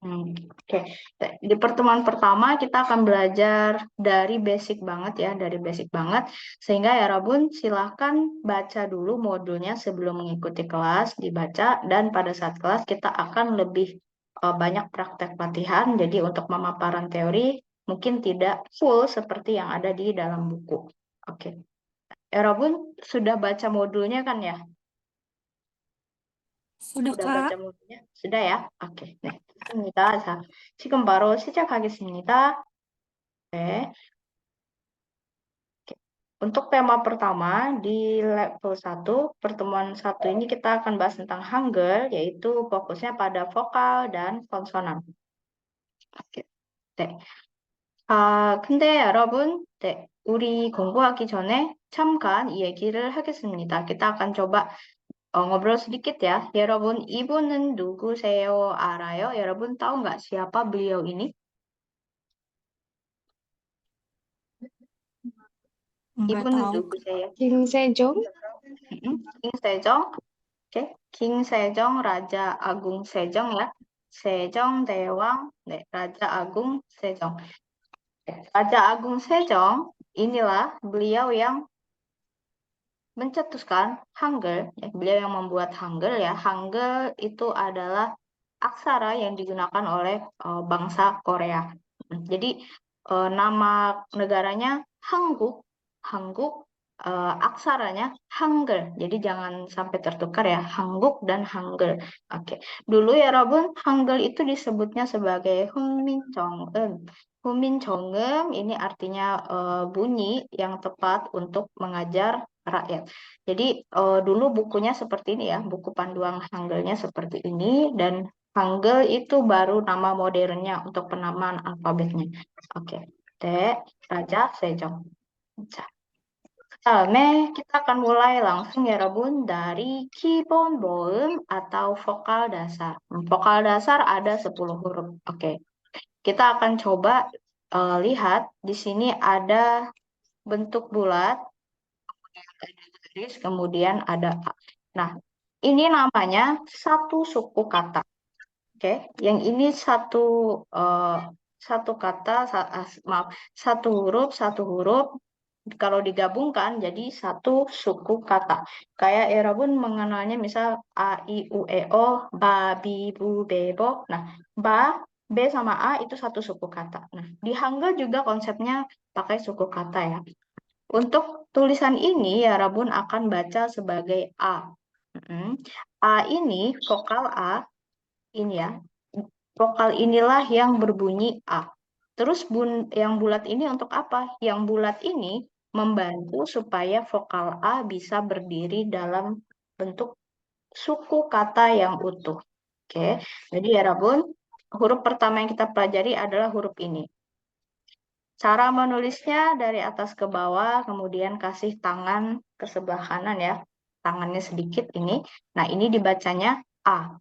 Oke. Di pertemuan pertama kita akan belajar dari basic banget ya, dari basic banget. Sehingga ya Rabun silahkan baca dulu modulnya sebelum mengikuti kelas, dibaca. Dan pada saat kelas kita akan lebih banyak praktek latihan. Jadi untuk pemaparan teori mungkin tidak full seperti yang ada di dalam buku. Oke. Ya Rabun sudah baca modulnya kan ya? Sudah, Sudah Kak. baca modulnya? Sudah ya? Oke. 네, 좋습니다. 자, 지금 바로 시작하겠습니다. Oke. Untuk tema pertama di level 1, pertemuan 1 ini kita akan bahas tentang Hangul, yaitu fokusnya pada vokal dan konsonan. Oke. 네. 근데 여러분, 네, 우리 공부하기 전에 잠깐 이 얘기를 하겠습니다. kita akan coba ngobrol sedikit ya. 여러분, 이분은 누구세요? 알아요? 여러분 tahu nggak siapa beliau ini? Nggak 이분은 tahu, Kak. 누구세요? Kim Sejong, 김세정. 오케이. 김세정, Raja Agung Sejong ya. 세종대왕, 네, Raja Agung Sejong. Raja Agung Sejong, inilah beliau yang mencetuskan Hangul. Ya, beliau yang membuat Hangul ya. Hangul itu adalah aksara yang digunakan oleh bangsa Korea. Jadi nama negaranya Hanguk. Hanguk aksaranya Hangul. Jadi jangan sampai tertukar ya, Hanguk dan Hangul. Oke. Dulu ya Rabun, Hangul itu disebutnya sebagai Hunminjeongeum. Hunminjeongeum ini artinya bunyi yang tepat untuk mengajar rakyat. Jadi dulu bukunya seperti ini ya, buku panduan Hangulnya seperti ini dan Hangul itu baru nama modernnya untuk penamaan alfabetnya. Oke. 네, Raja Sejong. 자, 그다음에 kita akan mulai langsung ya Rabun dari 기본 모음 atau vokal dasar. Vokal dasar ada 10 huruf. Oke. Kita akan coba lihat di sini ada bentuk bulat, ada garis, kemudian ada A. Nah, ini namanya satu suku kata. Oke, yang ini satu kata, maaf, satu huruf. Kalau digabungkan jadi satu suku kata. Kayak Erabun mengenalnya misal A, I, U, E, O, ba, bi, bu, be, bo. Nah, ba, B sama A itu satu suku kata. Nah, di Hangul juga konsepnya pakai suku kata ya. Untuk tulisan ini ya Rabun akan baca sebagai A. A ini, vokal A, ini ya. Vokal inilah yang berbunyi A. Terus yang bulat ini untuk apa? Yang bulat ini membantu supaya vokal A bisa berdiri dalam bentuk suku kata yang utuh. Oke, jadi ya Rabun, huruf pertama yang kita pelajari adalah huruf ini. Cara menulisnya dari atas ke bawah, kemudian kasih tangan ke sebelah kanan ya. Tangannya sedikit ini. Nah, ini dibacanya A.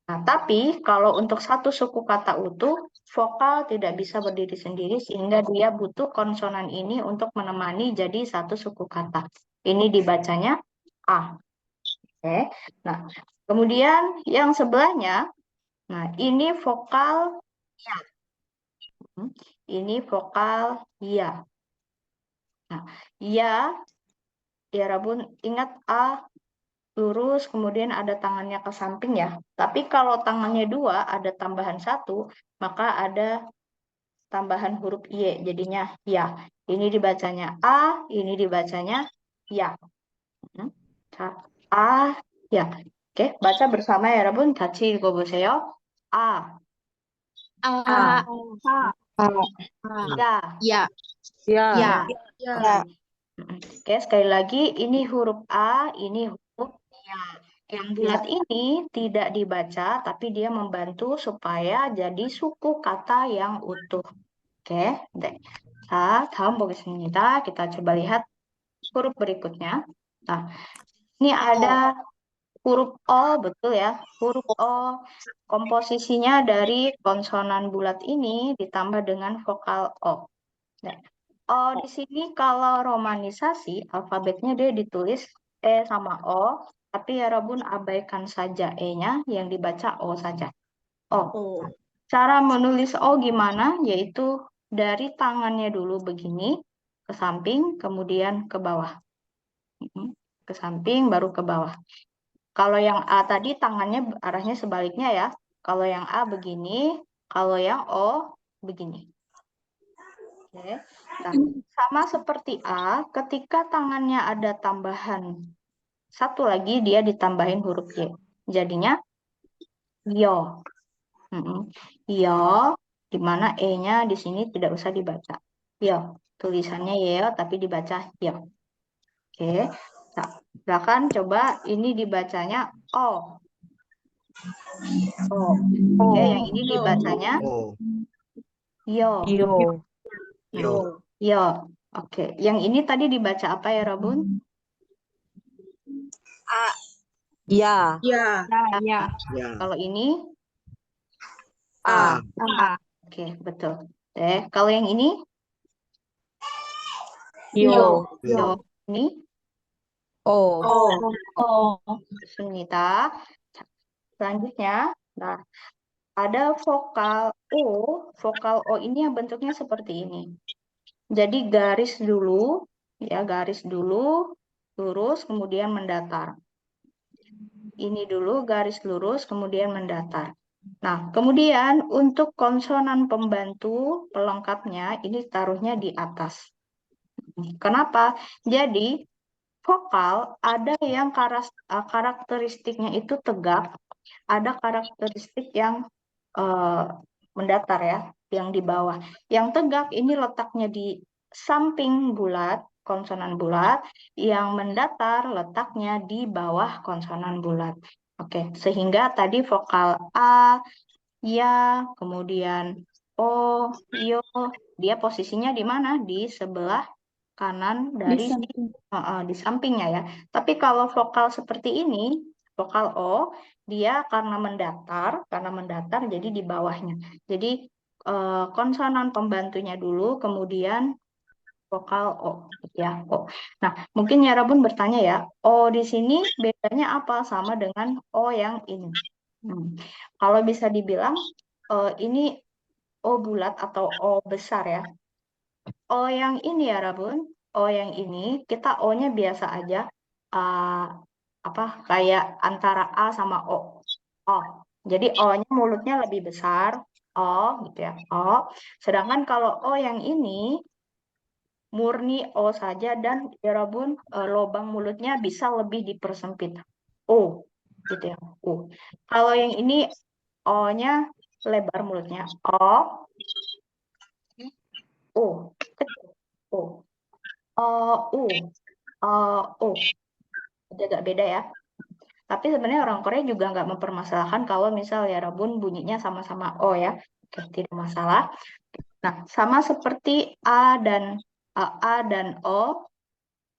Nah, tapi kalau untuk satu suku kata utuh, vokal tidak bisa berdiri sendiri sehingga dia butuh konsonan ini untuk menemani jadi satu suku kata. Ini dibacanya A. Oke. Nah, kemudian yang sebelahnya, nah ini vokal ya. Ini vokal ya. Nah, ya, ya Rabun, ingat A lurus, kemudian ada tangannya ke samping ya. Tapi kalau tangannya dua, ada tambahan satu, maka ada tambahan huruf Y, jadinya ya. Ini dibacanya A, ini dibacanya ya. A, ya. Oke, baca bersama ya, Rabun. 같이 읽어보세요. A, A, A, ya, Ya, Ya, Ya, ya, Oke, sekali lagi, ini huruf A, ini huruf ya. Yang bulat ini tidak dibaca, tapi dia membantu supaya jadi suku kata yang utuh. Oke, 네. 자, 다음 보겠습니다. Kita coba lihat huruf berikutnya. Nah, ini ada huruf O, betul ya. Huruf O, komposisinya dari konsonan bulat ini ditambah dengan vokal O. Nah, O di sini kalau romanisasi, alfabetnya dia ditulis E sama O, tapi ya Rabun abaikan saja E-nya, yang dibaca O saja. O. O. Cara menulis O gimana? Yaitu dari tangannya dulu begini, ke samping, kemudian ke bawah. Ke samping, baru ke bawah. Kalau yang A tadi tangannya arahnya sebaliknya ya. Kalau yang A begini, kalau yang O begini. Oke. Nah, sama seperti A, ketika tangannya ada tambahan satu lagi, dia ditambahin huruf Y. Jadinya yo. Yo, di mana E-nya di sini tidak usah dibaca. Yo, tulisannya yo, tapi dibaca yo. Oke. Nah, silakan coba ini dibacanya O. O. Oke, yang ini dibacanya Oh, yo. Yo. yo, Yo. Oke, yang ini tadi dibaca apa ya, Robun? Ya. Ya. Ya. ya, Kalau ini A, oke, betul. Kalau yang ini Yo. yo. yo, Ini O. Sunita. Selanjutnya, nah, ada vokal O. Vokal O ini yang bentuknya seperti ini. Jadi garis dulu, ya garis dulu, lurus, kemudian mendatar. Ini dulu garis lurus, kemudian mendatar. Nah, kemudian untuk konsonan pembantu pelengkapnya, ini taruhnya di atas. Kenapa? Jadi, vokal ada yang karakteristiknya itu tegak, ada karakteristik yang mendatar ya, yang di bawah. Yang tegak ini letaknya di samping bulat, konsonan bulat, yang mendatar letaknya di bawah konsonan bulat. Oke, sehingga tadi vokal A, ya, kemudian O, yo, dia posisinya di mana? Di sebelah kanan dari di sampingnya ya. Tapi kalau vokal seperti ini, vokal O, dia karena mendatar jadi di bawahnya. Jadi konsonan pembantunya dulu, kemudian vokal O, ya O. Nah, mungkin ya Rabun bertanya ya, O di sini bedanya apa sama dengan O yang ini? Kalau bisa dibilang ini O bulat atau O besar ya. O yang ini ya Rabun, O yang ini kita O-nya biasa aja, uh, apa kayak antara A sama O. O. Jadi O-nya mulutnya lebih besar, O gitu ya, O. Sedangkan kalau O yang ini murni O saja dan ya Rabun lubang mulutnya bisa lebih dipersempit. O gitu ya, O. Kalau yang ini O-nya lebar mulutnya, O, O, kecil, O. U, U, jadi agak beda ya. Tapi sebenarnya orang Korea juga nggak mempermasalahkan kalau misal ya Rabun bunyinya sama-sama O ya. Oke, tidak masalah. Nah, sama seperti A dan O,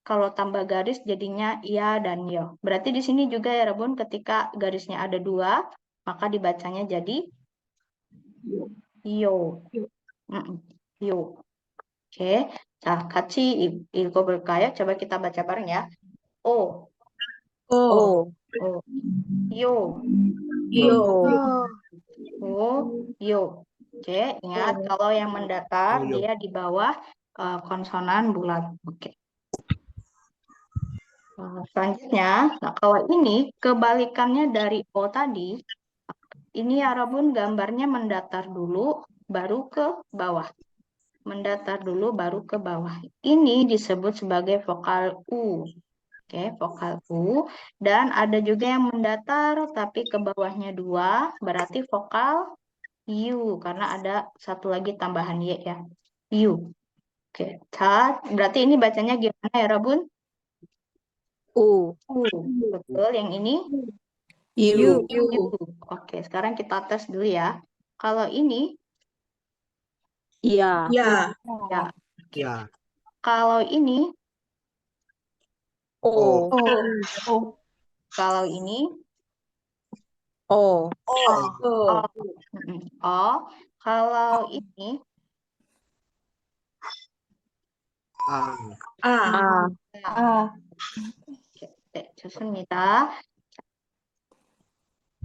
kalau tambah garis jadinya ya dan yo. Berarti di sini juga ya Rabun ketika garisnya ada dua, maka dibacanya jadi yo. Yo. Oke. Nah, 같이 읽어볼까요? coba kita baca bareng ya. O, O. O, yo. yo, Oh, yuk. Oke, ingat kalau yang mendatar yo, dia di bawah konsonan bulat. Oke. Selanjutnya, nah kalau ini kebalikannya dari O tadi, ini Arabun gambarnya mendatar dulu, baru ke bawah. Mendatar dulu, baru ke bawah. Ini disebut sebagai vokal U. Oke, vokal U. Dan ada juga yang mendatar, tapi ke bawahnya dua, berarti vokal U karena ada satu lagi tambahan Y ya. U. Oke, berarti ini bacanya gimana ya, Rabun? U. Betul, yang ini U. U. Oke, sekarang kita tes dulu ya. Kalau ini Ya. ya. ya, Kalau ini O. kalau ini O. O. O. Kalau ini A, A. Oke, 좋습니다.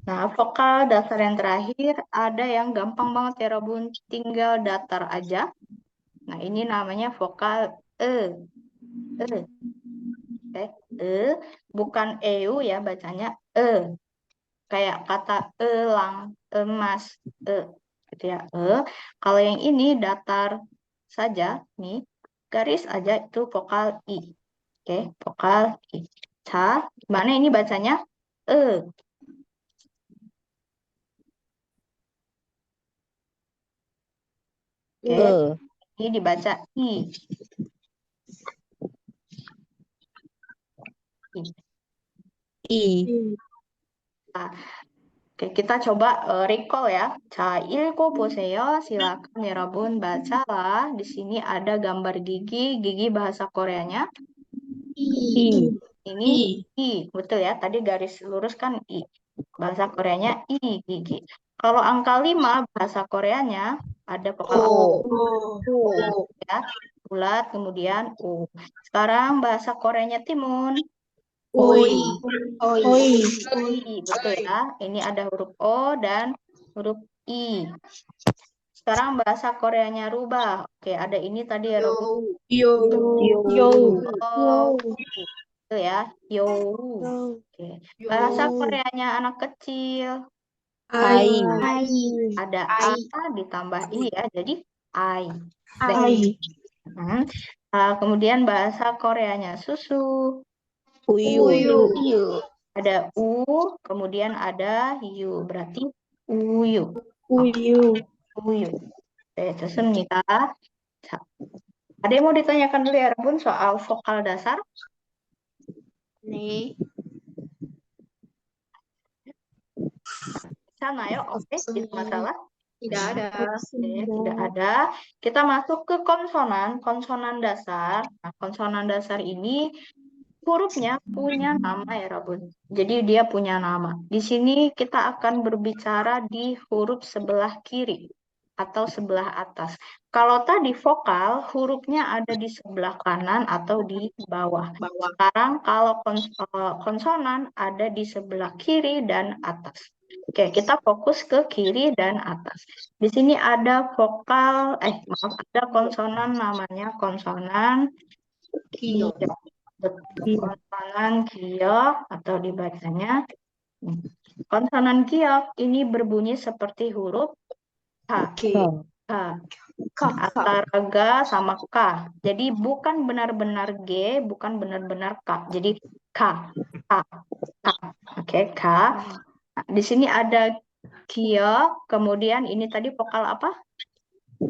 Nah, vokal dasar yang terakhir ada yang gampang banget ya, Robun. Tinggal datar aja. Nah, ini namanya vokal E. E. Bukan EU ya, bacanya E. Kayak kata elang, emas, gitu ya. Kalau yang ini datar saja, nih, garis aja itu vokal I. Oke, vokal I. Mana ini bacanya? E. Oke, ini dibaca I. I. Nah, oke, kita coba recall ya. Cailko poseo, silakan ya Rabun bacalah. Di sini ada gambar gigi, gigi bahasa Koreanya. I. Ini I, betul ya. Tadi garis lurus kan I. Bahasa Koreanya I, gigi. Kalau angka 5 bahasa Koreanya ada vokal O, ya. Bulat, kemudian U. Sekarang bahasa Koreanya Timun. Oi. Oi. I, betul ya. Ini ada huruf O dan huruf I. Sekarang bahasa Koreanya rubah. Oke, ada ini tadi ya, Rob. Yo. Yo. Oh, itu ya. Yo. Oke. Bahasa Koreanya anak kecil. Ai. Ada A ditambah I ya. Jadi I. Ai. Kemudian bahasa Koreanya susu. Uyu. Ada U, kemudian ada U. Berarti uyu. Uyu. Uyu. Oke, susun kita. Ada yang mau ditanyakan dulu ya, Rebun, soal vokal dasar? 네. Sana ya, oke, tidak masalah. Tidak ada. Oke, tidak ada. Kita masuk ke konsonan, konsonan dasar. Nah, konsonan dasar ini hurufnya punya nama ya, Rabun. Jadi dia punya nama. Di sini kita akan berbicara di huruf sebelah kiri atau sebelah atas. Kalau tadi vokal, hurufnya ada di sebelah kanan atau di bawah. Sekarang kalau konsonan ada di sebelah kiri dan atas. Oke, kita fokus ke kiri dan atas. Di sini ada vokal, ada konsonan namanya konsonan kiok. Konsonan kiok atau dibacanya konsonan kiok ini berbunyi seperti huruf K. K. Antara ga sama K. Jadi bukan benar-benar G, bukan benar-benar K. Jadi K. K. K. Oke, K. Nah, di sini ada kiok, kemudian ini tadi vokal apa?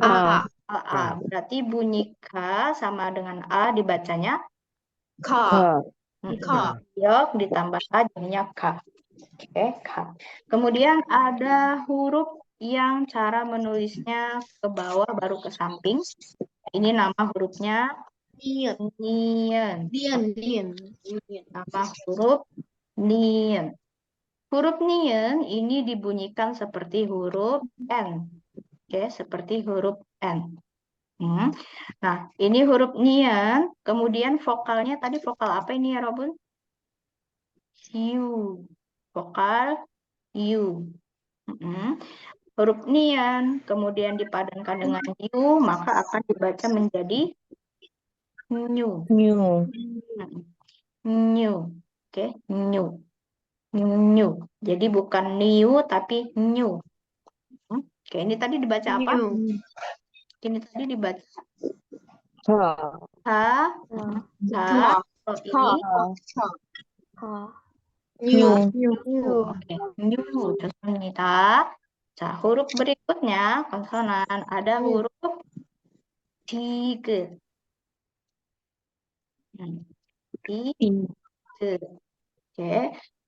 A. A. Berarti bunyi K sama dengan A dibacanya K. Kiok ditambah A jadinya K. Oke, K. Kemudian ada huruf yang cara menulisnya ke bawah baru ke samping. Ini nama hurufnya Nien. Nama huruf Nien. Huruf Nien ini dibunyikan seperti huruf N. Oke, seperti huruf N. Nah, ini huruf Nien. Kemudian vokalnya tadi vokal apa ini ya, Robun? U. Vokal U. Huruf Nian, kemudian dipadankan dengan U, maka akan dibaca menjadi Nyu. Nyu. Oke, Nyu. Nyu. Jadi bukan Niu, tapi Nyu. Oke, ini tadi dibaca apa? Ini tadi dibaca Ha. Ha. Kalau ini Oke, Nyu. Contohnya. Nah, huruf berikutnya konsonan ada huruf Tige. Tige. Oke,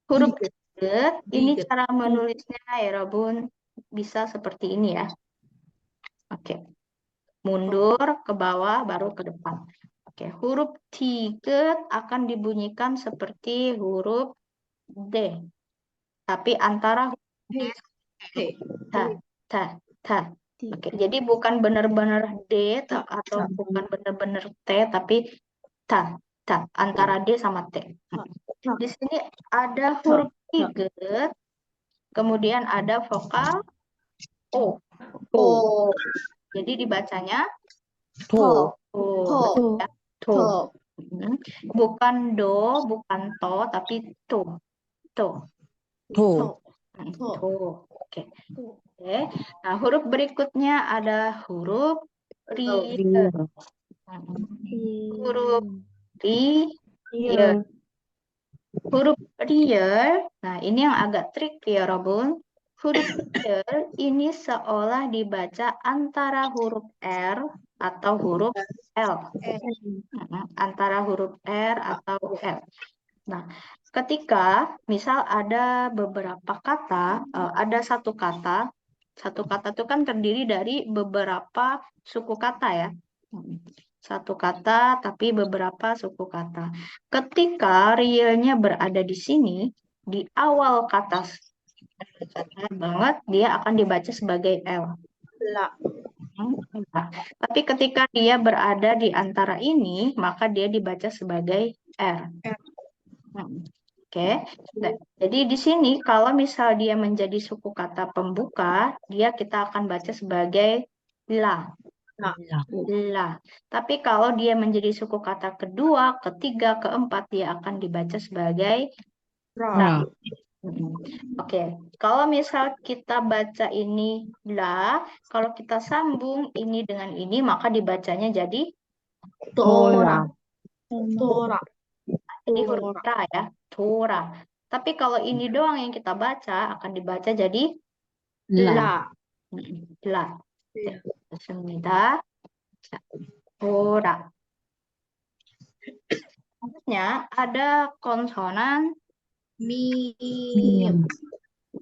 huruf Tige ini cara menulisnya ya, Robun, bisa seperti ini ya. Oke, mundur ke bawah baru ke depan. Oke, huruf Tige akan dibunyikan seperti huruf D, tapi antara ta. Oke, jadi bukan benar-benar D atau bukan benar-benar T, tapi ta. Antara D sama T. Di sini ada huruf tiget. kemudian ada vokal O. O. Jadi dibacanya To. O. To. Ya, to. To. Bukan do, bukan to, tapi to. To. To. To. Oke. Oke. Nah, huruf berikutnya ada huruf ri. Ria. Huruf ri. Iya. Huruf real, nah ini yang agak tricky ya Robun. Huruf real ini seolah dibaca antara huruf R atau huruf L. Antara huruf R atau L. Nah, ketika misal ada beberapa kata, ada satu kata itu kan terdiri dari beberapa suku kata ya. Satu kata tapi beberapa suku kata. Ketika realnya berada di sini, di awal kata banget, dia akan dibaca sebagai L. La. Nah, tapi ketika dia berada di antara ini, maka dia dibaca sebagai R. Oke. Nah, jadi di sini kalau misal dia menjadi suku kata pembuka, kita akan baca sebagai la. La. Tapi kalau dia menjadi suku kata kedua, ketiga, keempat, dia akan dibaca sebagai Ra. Oke, kalau misal kita baca ini la, kalau kita sambung ini dengan ini, maka dibacanya jadi Tora. Tora. ini huruf ra ya, tora. Tapi kalau ini doang yang kita baca, akan dibaca jadi La. La. la. Bismillah. Tora. Selanjutnya ada konsonan Miem.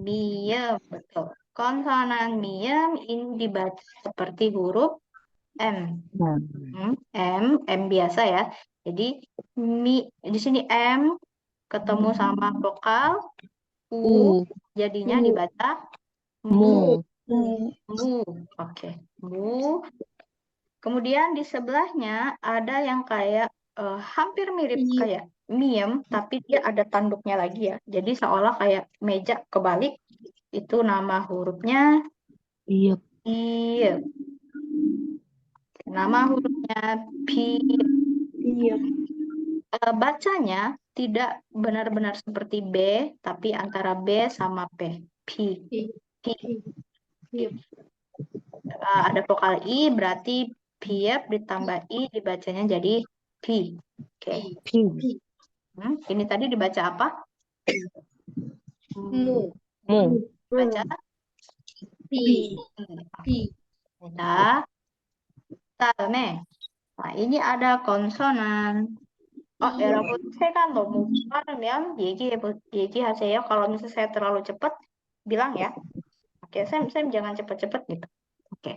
miem, betul. Konsonan miem ini dibaca seperti huruf M. M biasa ya. Jadi di sini M ketemu sama vokal U, jadinya dibaca mu. Mu. Oke. Mu. Kemudian di sebelahnya ada yang kayak hampir mirip kayak miem, tapi dia ada tanduknya lagi ya. Jadi seolah kayak meja kebalik. Itu nama hurufnya Iya. I. Nama hurufnya Pi. Iya. Bacanya tidak benar-benar seperti B, tapi antara B sama P. Pi. Pi. Ada vokal I, berarti piep ditambah I dibacanya jadi Pi. Oke. Pi. Ini tadi dibaca apa? Mu. Mu. Baca Pi. Pi. Nah, nah, ini ada konsonan. 여러분, 시간 너무 빠르면 얘기하세요. Kalau misalnya saya terlalu cepat, bilang ya. Oke, Sam jangan cepat-cepat gitu. Oke.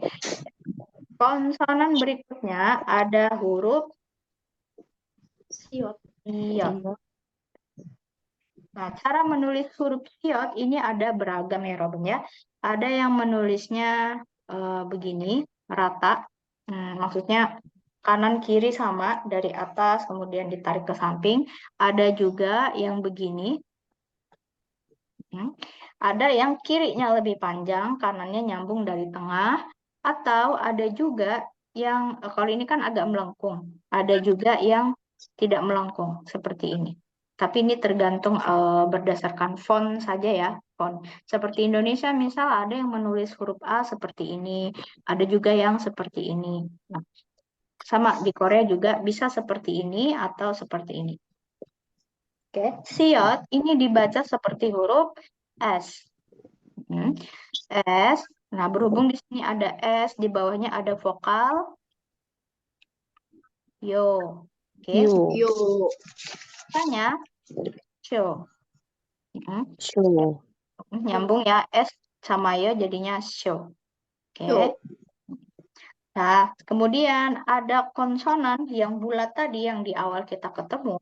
Konsonan berikutnya ada huruf Siot. iot. Nah, cara menulis huruf iot ini ada beragam ya, Robin ya. Ada yang menulisnya begini, rata. Maksudnya kanan kiri sama dari atas kemudian ditarik ke samping. Ada juga yang begini. Ada yang kirinya lebih panjang, kanannya nyambung dari tengah. Atau ada juga yang, kalau ini kan agak melengkung. Ada juga yang tidak melengkung, seperti ini. Tapi ini tergantung berdasarkan font saja ya. Font. Seperti Indonesia misal ada yang menulis huruf A seperti ini. Ada juga yang seperti ini. Nah, sama di Korea juga bisa seperti ini atau seperti ini. Oke, siot ini dibaca seperti huruf S. S. Nah, berhubung di sini ada S, di bawahnya ada vokal yo. Oke, Yo. makanya show. Show. Nyambung ya, S sama yo jadinya show. Oke. Yo. Nah, kemudian ada konsonan yang bulat tadi yang di awal kita ketemu.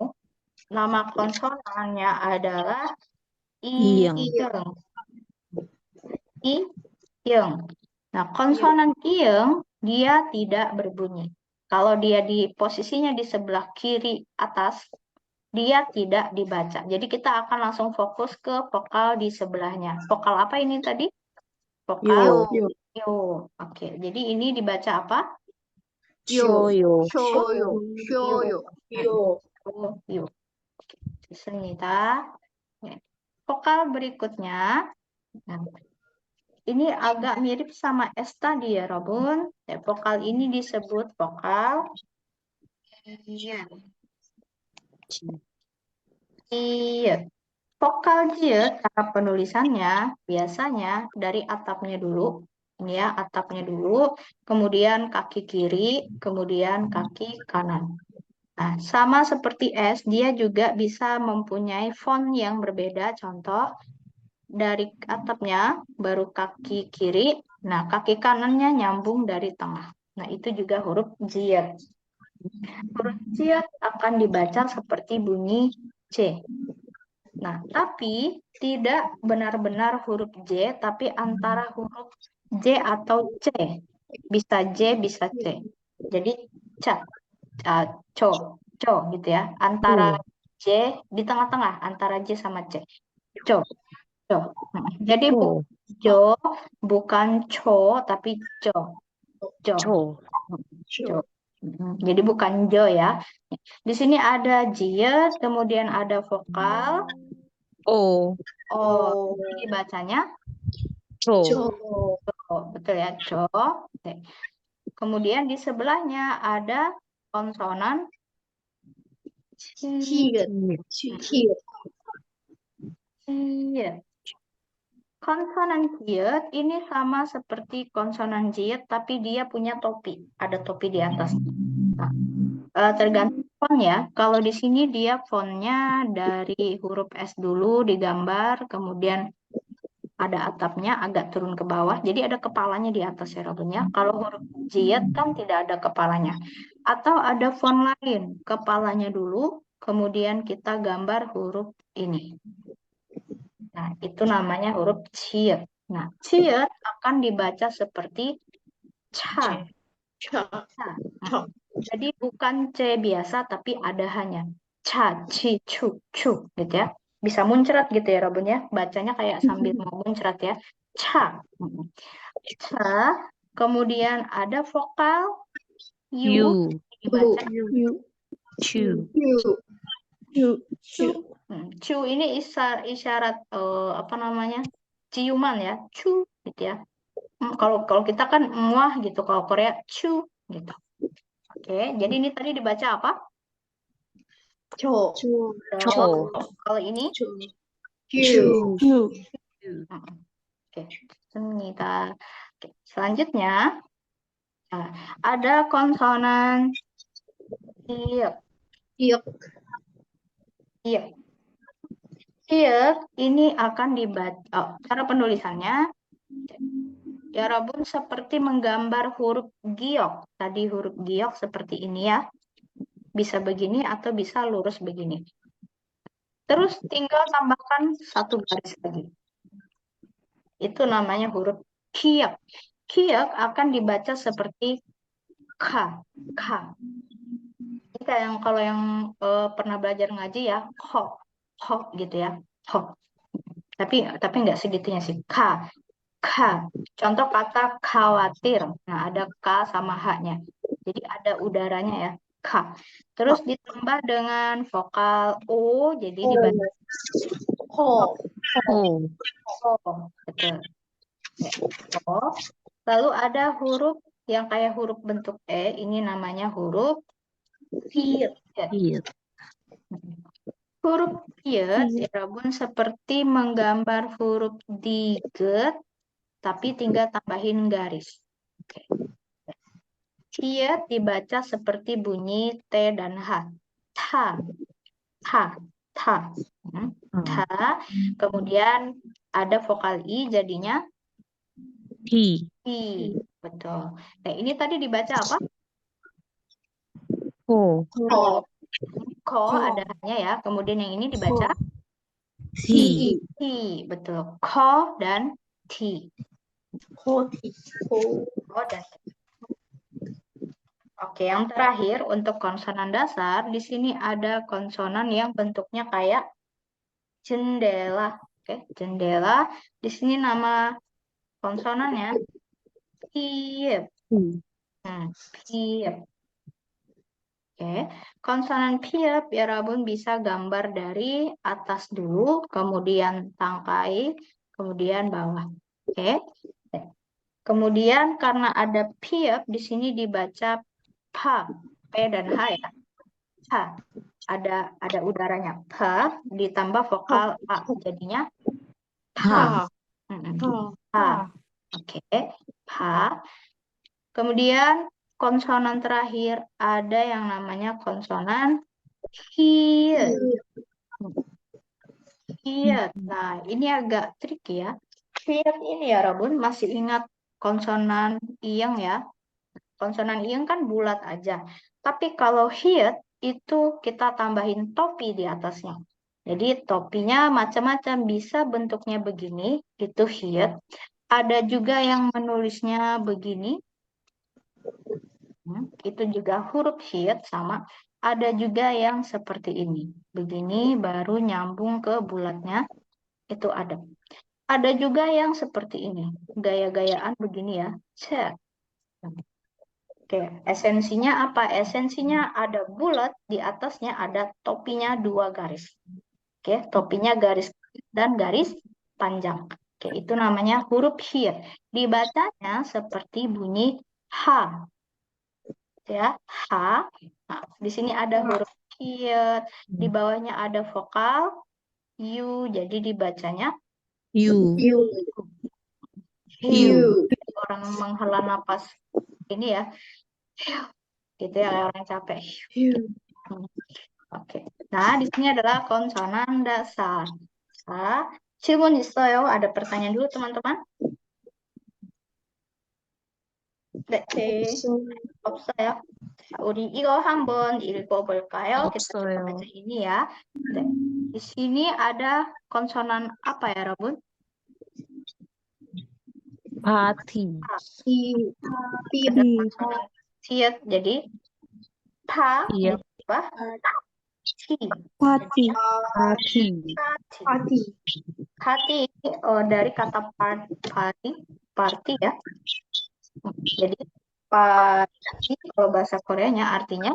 Nama konsonannya adalah Iyeng. Iyeng. Nah, konsonan iyeng dia tidak berbunyi. Kalau dia di posisinya di sebelah kiri atas, dia tidak dibaca. Jadi kita akan langsung fokus ke vokal di sebelahnya. Vokal apa ini tadi? Vokal Yo. yo. Oke, jadi ini dibaca apa? Shoyo. 쇼요. 쇼요. Yo. Yo. Oke, 좋습니다. Ya. Vokal berikutnya. Nah, ini agak mirip sama S tadi ya, Robun. Ya, vokal ini disebut vokal jiet. Vokal jiet, cara penulisannya biasanya dari atapnya dulu. Ini ya, atapnya dulu, kemudian kaki kiri, kemudian kaki kanan. Nah, sama seperti S, dia juga bisa mempunyai font yang berbeda. Contoh, dari atapnya, baru kaki kiri, nah kaki kanannya nyambung dari tengah. Nah, itu juga huruf jiet. Huruf jiet akan dibaca seperti bunyi C. Nah, tapi tidak benar-benar huruf J, tapi antara huruf J atau C. Bisa J, bisa C. Jadi, ca, co gitu ya. Antara J di tengah-tengah, antara J sama C. Co, co. Jadi, Cho. jo, bukan co, tapi co. Co. Cho. Co. Jadi bukan jo ya. Di sini ada jiet, kemudian ada vokal O. O. Ini bacanya Cho. O. Betul ya, co. Oke. Kemudian di sebelahnya ada konsonan 티귿. 티귿. jiet. Konsonan jiet ini sama seperti konsonan jiet, tapi dia punya topi. Ada topi di atas. Nah, tergantung font ya. Kalau di sini dia fontnya dari huruf S dulu digambar, kemudian ada atapnya agak turun ke bawah. Jadi ada kepalanya di atas ya Robunnya. Kalau huruf jiet kan tidak ada kepalanya. Atau ada font lain, kepalanya dulu, kemudian kita gambar huruf ini. Nah, itu namanya huruf jiet. Nah, jiet akan dibaca seperti ca. 차. Nah, jadi bukan C biasa, tapi ada hanya ca, ci, cu, cu, gitu ya. Bisa muncrat gitu ya, Robun ya. Bacanya kayak sambil mau muncrat ya. Ca. Ca. Kemudian ada vokal U. U. Dibaca Chu. 유. cu ini isyarat apa namanya? Ciuman ya. Cu gitu ya. Kalau kita kan muah gitu. Kalau Korea cu gitu. Oke, jadi ini tadi dibaca apa? 저. Do. Kalau ini 유. Oke, semita. Oke, selanjutnya nah, ada konsonan iek. 이역. Iek. Iek ini akan dibaca. Cara penulisannya ya Rabun seperti menggambar huruf giok. Tadi huruf giok seperti ini ya. Bisa begini atau bisa lurus begini. Terus tinggal tambahkan satu garis lagi. Itu namanya huruf kiek. Kiek akan dibaca seperti K. K. Ini kayak yang kalau yang pernah belajar ngaji ya, ho gitu ya, ho. Tapi nggak segitunya sih. K. K. Contoh kata khawatir. Nah, ada K sama H-nya. Jadi ada udaranya ya, K. Terus ditambah dengan vokal O, jadi dibaca 허. O. O. Betul. Ya, O. Lalu ada huruf yang kayak huruf bentuk E, ini namanya huruf piet. Iya. Huruf piet ya Rabun seperti menggambar huruf diget, tapi tinggal tambahin garis. Oke. Piet dibaca seperti bunyi T dan H. Ta, ta, ta. Ta. Kemudian ada vokal I jadinya Hi. I. Betul. Nah, ini tadi dibaca apa? Ko. Ko ada hanya ya. Kemudian yang ini dibaca Hi. T. Betul. Ko dan T. 호티. 호. Ko dan T. Oke, yang terakhir untuk konsonan dasar, di sini ada konsonan yang bentuknya kayak jendela. Oke, jendela. Di sini nama konsonannya piep. Piep. Oke, konsonan piep ya Rabun bisa gambar dari atas dulu, kemudian tangkai, kemudian bawah. Oke. Kemudian karena ada piep di sini dibaca pa, p dan h ya. Pa. Ada udaranya pa ditambah vokal a jadinya pa. Pa. Oke, pa. Kemudian konsonan terakhir ada yang namanya konsonan hiet. Hiet. Nah, ini agak tricky ya. Hiet ini ya, Rabun, masih ingat konsonan iyang ya? Konsonan iyang kan bulat aja. Tapi kalau hiet itu kita tambahin topi di atasnya. Jadi topinya macam-macam, bisa bentuknya begini, itu hiet. Ada juga yang menulisnya begini. Itu juga huruf hiet sama. Ada juga yang seperti ini. Begini baru nyambung ke bulatnya. Itu ada. Ada juga yang seperti ini. Gaya-gayaan begini ya. Cek. Oke, esensinya apa? Esensinya ada bulat, di atasnya ada topinya 2 garis. Oke, topinya garis dan garis panjang. Oke, itu namanya huruf hiet. Dibacanya seperti bunyi H. Ya, H. Nah, di sini ada huruf hiet, di bawahnya ada vokal U, jadi dibacanya You. Orang menghela napas ini ya, gitu ya, orang capek. Oke. Nah, di sini adalah konsonan dasar. Nah, 질문 있어요? Ada pertanyaan dulu, teman-teman? 네, 없어요. 자, 우리 이거 한번 읽어볼까요? Kita coba 없어요. baca ini ya. 네. Di sini ada konsonan apa ya, Rabun? Party. Ada konsonan tiet, jadi pa Iya. apa? Ti. Party. Hati. Hati dari kata party ya. Jadi party kalau bahasa Koreanya artinya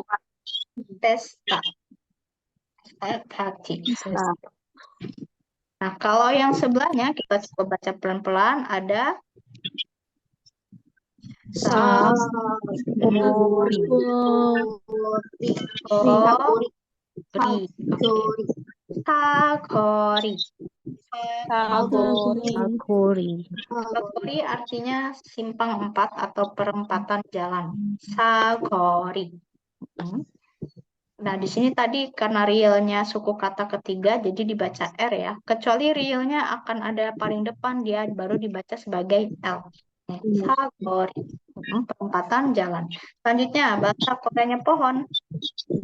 pesta. Party. Nah, kalau yang sebelahnya kita coba baca pelan-pelan, ada Sagori. Sagori. Sagori. Sagori artinya simpang 4 atau perempatan jalan. Sagori. Nah, di sini tadi karena realnya suku kata ketiga, jadi dibaca R ya. Kecuali realnya akan ada paling depan, dia baru dibaca sebagai L. Sagori. Perempatan jalan. Selanjutnya, bahasa Koreanya pohon.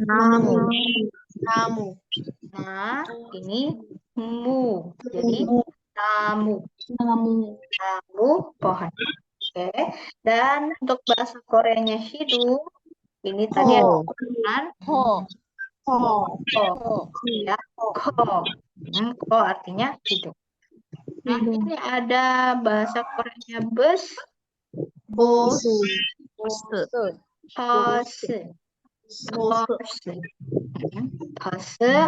Namu. Nah, ini mu. Jadi, namu. Pohon. Oke. Dan untuk bahasa Koreanya hidup, ini tadi ada kan? Ya, ko artinya hidup. Nah, ini ada bahasa Koreanya bus. Bus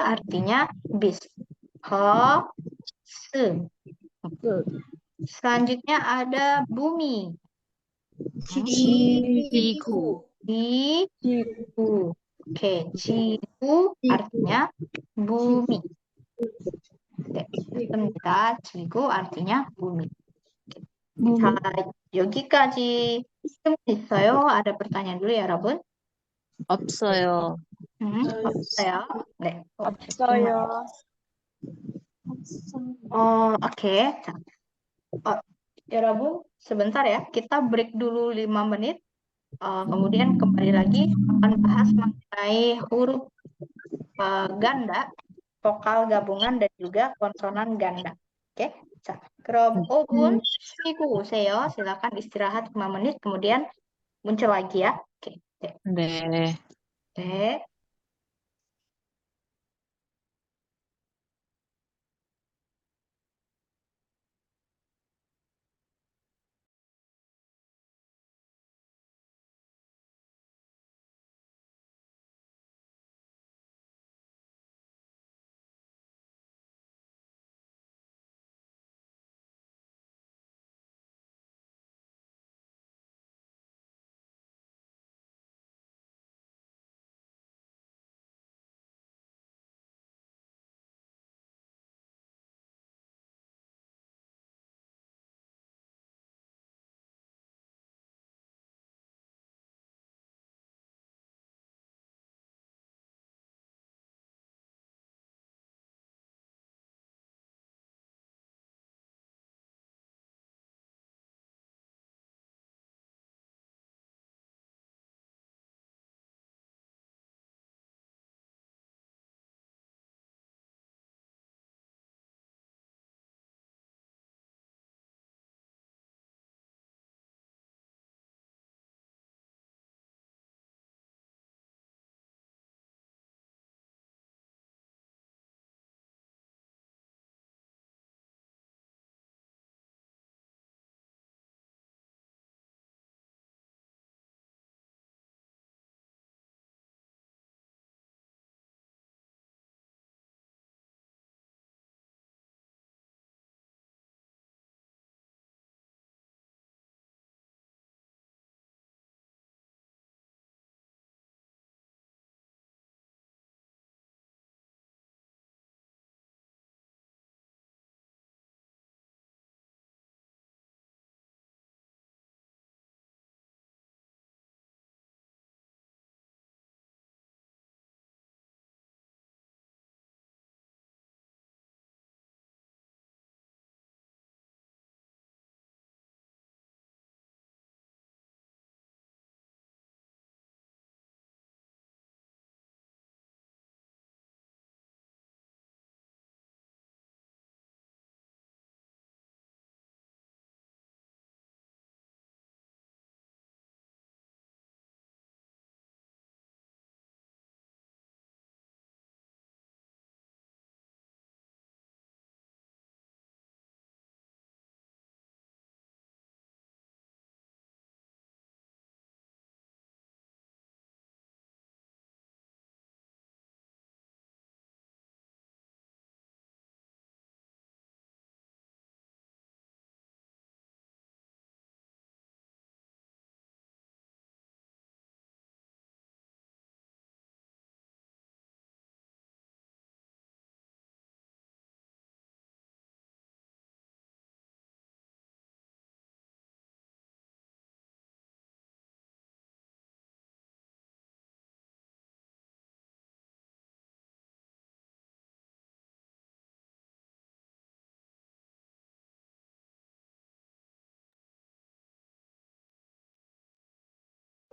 artinya bis. Selanjutnya ada bumi. Jigu. Oke, jigu artinya bumi. Oke, jigu artinya bumi. 자, 여기까지 질문 있어요? ada pertanyaan dulu ya, Rabun? 없어요. 없어요. 네. 없어요. Oke. 자, ya, Rabun, sebentar ya. Kita break dulu 5 menit. Kemudian kembali lagi akan bahas mengenai huruf ganda, vokal gabungan, dan juga konsonan ganda. Oke. 자, 그럼 5분 쉬고 오세요. silakan istirahat 5 menit, kemudian muncul lagi ya. Oke. D. D.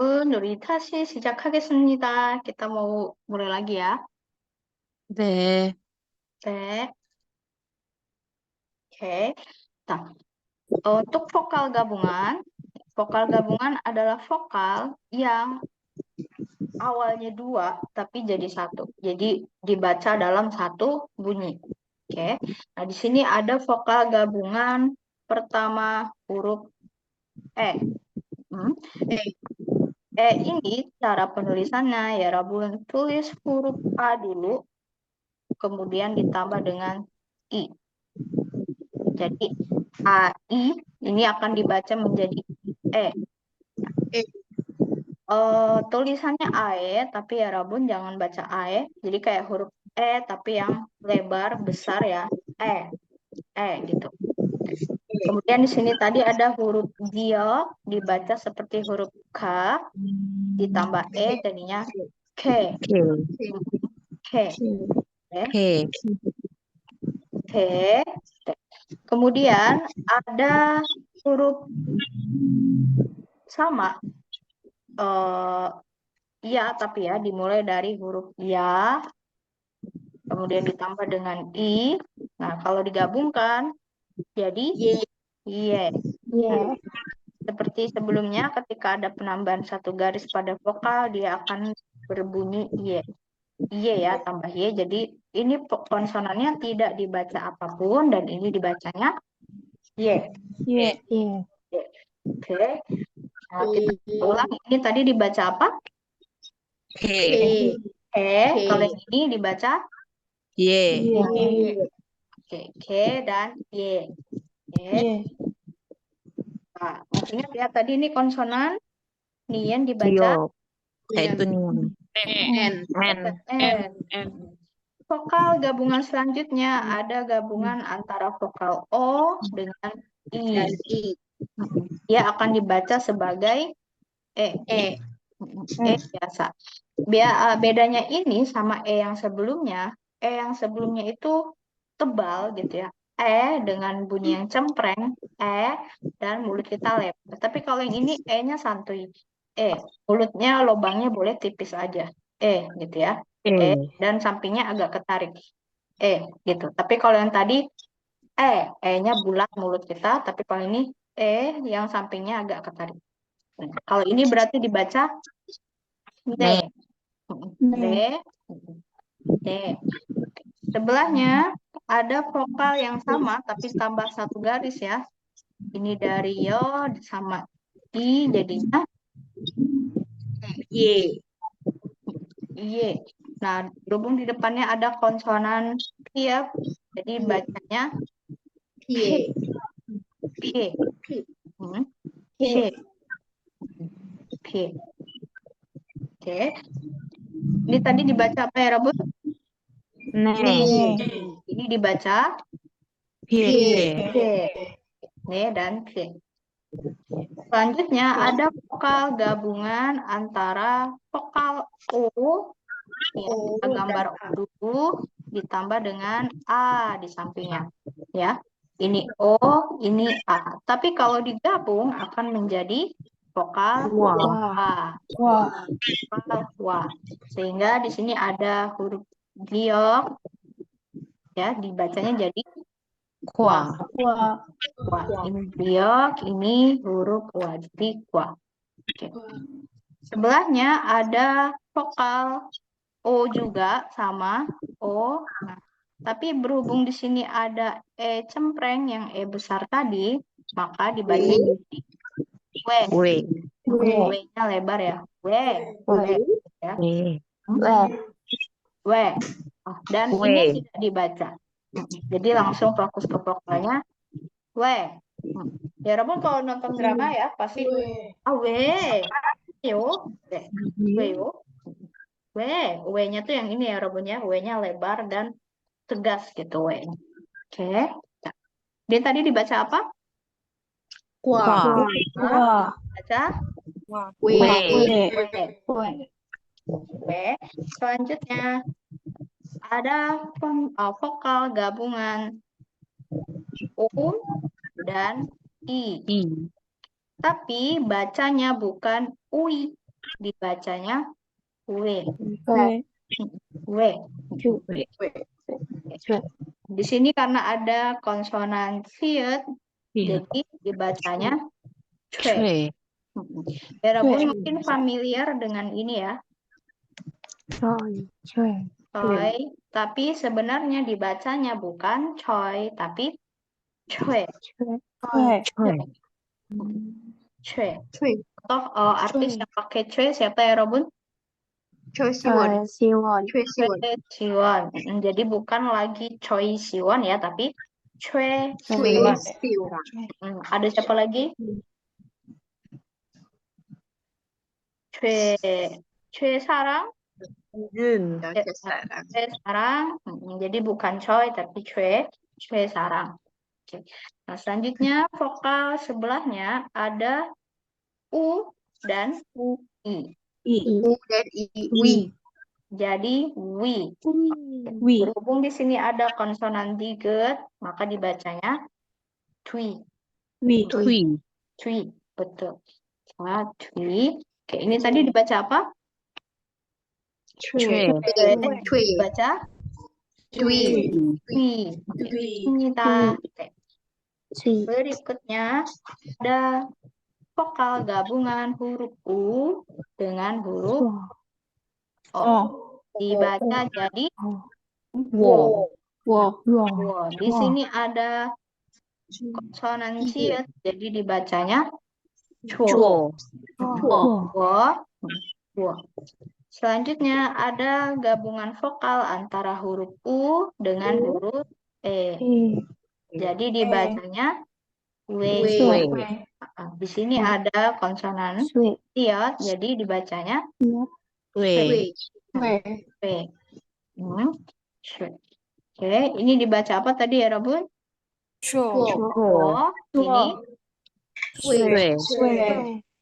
누리타시 시작하겠습니다. kita mau mulai lagi ya. 네. 네. Oke. Nah, untuk vokal gabungan adalah vokal yang awalnya dua tapi jadi satu. Jadi dibaca dalam satu bunyi. Oke. Nah, di sini ada vokal gabungan pertama huruf E. Hmm. Ini cara penulisannya ya Rabun, tulis huruf A dulu, kemudian ditambah dengan I. Jadi AI ini akan dibaca menjadi E. Tulisannya AE, tapi ya Rabun jangan baca AE. Jadi kayak huruf E, tapi yang lebar, besar ya. E gitu. Kemudian di sini tadi ada huruf Gio, dibaca seperti huruf K, ditambah E, jadinya K. K. K. Oke. K. K. Kemudian ada huruf sama. Ya, tapi ya dimulai dari huruf ya, kemudian ditambah dengan I. Nah, kalau digabungkan jadi Y. Yeah. Seperti seperti sebelumnya, ketika ada penambahan satu garis pada vokal, dia akan berbunyi Y. Y ya, tambah Y. Jadi ini konsonannya tidak dibaca apapun, dan ini dibacanya Y. Y. Oke. Nah, kita ulang. Ini tadi dibaca apa? P. Kalau yang ini dibaca Y. Oke. K dan Y. Oke. Nah, masih ingat ya, tadi ini konsonan. Nih yang dibaca Tio. Itu nih. N. N. Vokal gabungan selanjutnya ada gabungan antara vokal O dengan Dan I. I. Dia akan dibaca sebagai E. E biasa. Bedanya ini sama E yang sebelumnya. E yang sebelumnya itu tebal gitu ya. E dengan bunyi yang cempreng, dan mulut kita lebar. Tapi kalau yang ini E-nya santuy. Mulutnya lubangnya boleh tipis aja. Gitu ya. Dan sampingnya agak ketarik. Gitu. Tapi kalau yang tadi E-nya bulat mulut kita, tapi kalau ini yang sampingnya agak ketarik. Kalau ini berarti dibaca D. D. Sebelahnya ada vokal yang sama tapi tambah satu garis ya. Ini dari yo sama I jadinya Y. Y. Nah, berhubung di depannya ada konsonan P ya, jadi bacanya P. P. P. P. Oke. Ini tadi dibaca apa ya, Rabun? Ini dibaca P. P. Dan P. Selanjutnya ada vokal gabungan antara vokal O, ya, gambar U ditambah dengan A di sampingnya. Ya, ini O, ini A. Tapi kalau digabung akan menjadi vokal Wa. Sehingga di sini ada huruf gliok, ya, dibacanya jadi Kwa. Ini gliok, ini huruf Wa, jadi Kwa. Oke. Sebelahnya ada vokal O juga sama O. Nah, tapi berhubung di sini ada E cempreng yang E besar tadi, maka dibaca jadi W. W-nya lebar ya. W. Ya. W. Dan ini tidak dibaca. Jadi langsung fokus ke vokalnya W. Ya Rabun kalau nonton drama ya pasti W. Yo. W yo. W-nya tuh yang ini ya Rabunnya. W-nya lebar dan tegas gitu W. Oke. Dia tadi dibaca apa? Baca W. Selanjutnya ada vokal gabungan U dan I. Tapi bacanya bukan UI, dibacanya W. Di sini karena ada konsonan siut, jadi dibacanya cue. Ya Rabun mungkin familiar dengan ini ya. Coy, tapi sebenarnya dibacanya bukan coy, tapi cue. Cue. Atau artis yang pakai cue siapa ya Robun? Choi Siwon. Choi Siwon. Siwon. Jadi bukan lagi Choi Siwon ya, tapi Choi Choi Siwon. Siwon. Ada siapa lagi? Choi Sarang. Choi Sarang. Jadi bukan Choi tapi Choi Sarang. Oke. Nah, selanjutnya vokal sebelahnya ada U dan I. U dan I. Wi. Jadi wi. Berhubung di sini ada konsonan diget, maka dibacanya twi. Twi, betul. Nah, twi. Oke, ini tadi dibaca apa? Dibaca twi. Berikutnya ada vokal gabungan huruf U dengan huruf O. Dibaca jadi Wo. Wo. wo. Di sini ada konsonan C, jadi dibacanya chuo. Chuo. Wo. Wo. Selanjutnya ada gabungan vokal antara huruf U dengan huruf E. Jadi dibacanya we. Wei. Di sini ada konsonan iot, jadi dibacanya Wei. we. Oke, ini dibaca apa tadi ya, Rabun? Chuo. Oh, ini Wei.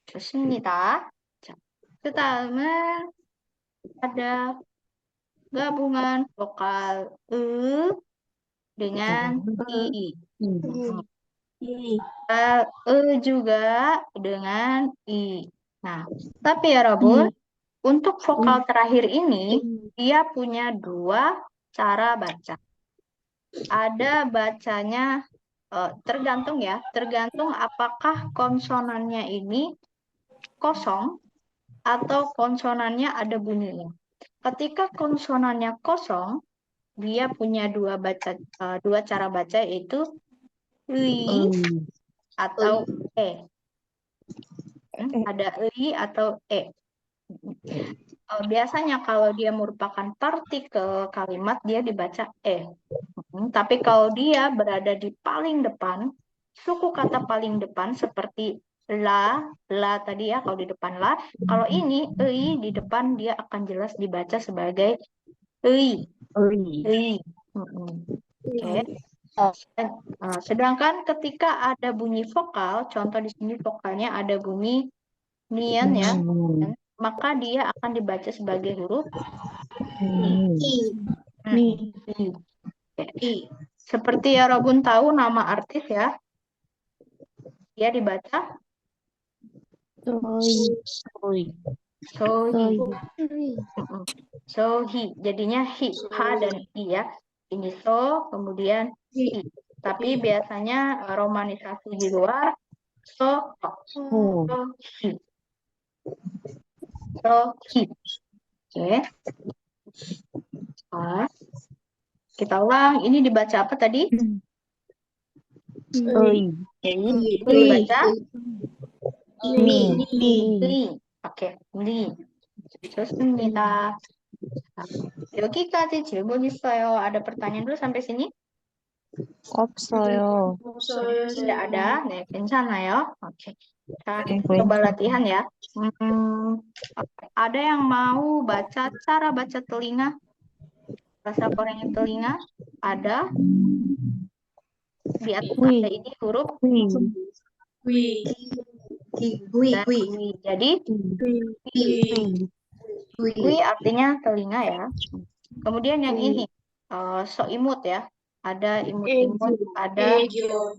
좋습니다. 자, 그 다음은 ada gabungan vokal dengan i. Juga dengan i. Nah, tapi ya Rabun, untuk vokal terakhir ini, dia punya dua cara baca. Ada bacanya, tergantung apakah konsonannya ini kosong atau konsonannya ada bunyinya. Ketika konsonannya kosong, dia punya dua cara baca, yaitu i atau e. Ada i atau e. Biasanya kalau dia merupakan partikel kalimat, dia dibaca e. Tapi kalau dia berada di paling depan, suku kata paling depan seperti la tadi ya, kalau di depan la. Kalau ini i di depan, dia akan jelas dibaca sebagai i. Oke. Sedangkan ketika ada bunyi vokal, contoh di sini vokalnya ada bunyi nian ya, maka dia akan dibaca sebagai huruf i. Seperti ya Robun tahu nama artis ya, dia dibaca Sohi. Jadinya hi, ha dan i ya. Ini so, kemudian hi. Tapi biasanya romanisasi di luar hi. Sohi. Oke. Kita ulang. Ini dibaca apa tadi? Dibaca li. Oke, li. 좋습니다. 여기까지 질문 있어요. ada pertanyaan dulu sampai sini? 없어요. Tidak ada? 네, 괜찮아요. Oke. Kita Oke, coba 괜찮아요. latihan ya. Ada yang mau baca cara baca telinga? Bahasa Korea telinga? Ada? Di atas ada ini huruf dan wi. Jadi wi artinya telinga ya. Kemudian yang ini so imut ya. Ada imut-imut, ada gitu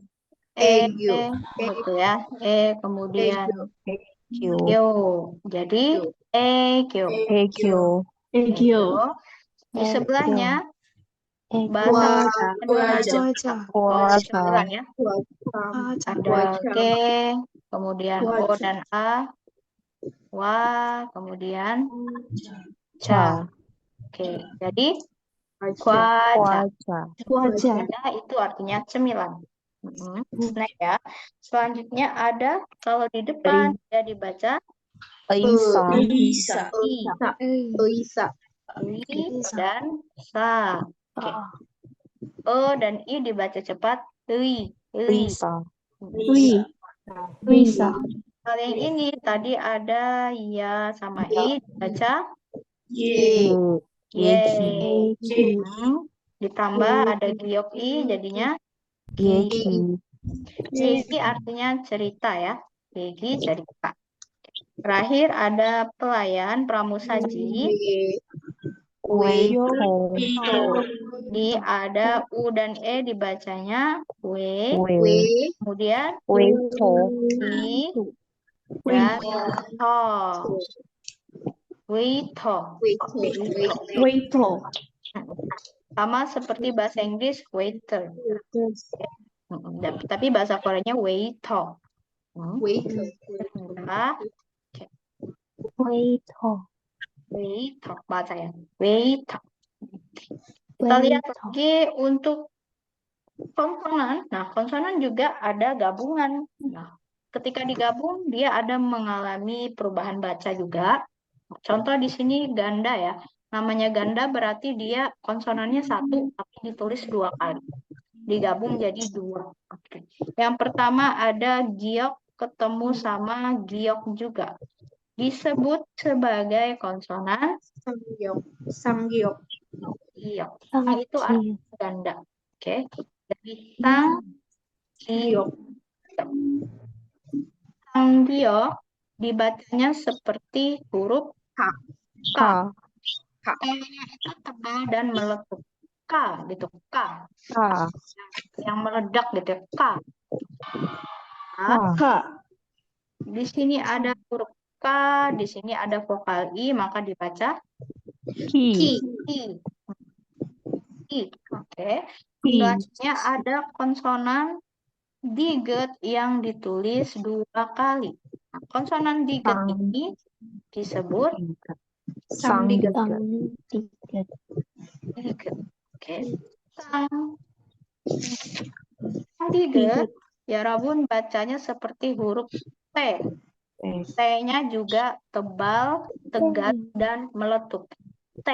ya. Kemudian yo. Jadi kyo. Di sebelahnya bahasa sembilan ya. Ada ke, kemudian o dan a, wa, kemudian ca. Oke, jadi kwaca. Itu artinya cemilan. Nah ya, selanjutnya ada kalau di depan dia dibaca i dan sa. Oke. O dan i dibaca cepat i. Kalau yang ini tadi ada ya sama i dibaca ye. Ditambah ada giok i jadinya Gegi artinya cerita ya. Gegi cerita. Terakhir ada pelayan pramusaji. Ini ada u dan e dibacanya we. Kemudian i dan to. Sama seperti bahasa Inggris waiter. Tapi bahasa Koreanya waiter. waiter, Waiter, baca ya. Waiter. Kita lihat lagi untuk konsonan. Nah, konsonan juga ada gabungan. Nah, ketika digabung, dia ada mengalami perubahan baca juga. Contoh di sini ganda ya. Namanya ganda berarti dia konsonannya satu, tapi ditulis 2 kali. Digabung jadi 2. Oke. Yang pertama ada giok ketemu sama giok juga. Disebut sebagai konsonan Samgyup. Samgyup. giok. Sang itu artinya ganda. Oke. Jadi sang giok. Sang giok dibacanya seperti huruf K. K. K-nya itu tebal dan meletup. K gitu. K. Yang meledak gitu ya. K. K. Di sini ada huruf K, di sini ada vokal I, maka dibaca Ki. I. I. Oke. Selanjutnya ada konsonan diget yang ditulis 2 kali. Nah, konsonan diget ini disebut Samdiget. diget. Oke. Sang diget, ya Rabun bacanya seperti huruf T. T-nya juga tebal, tegas, dan meletup. T.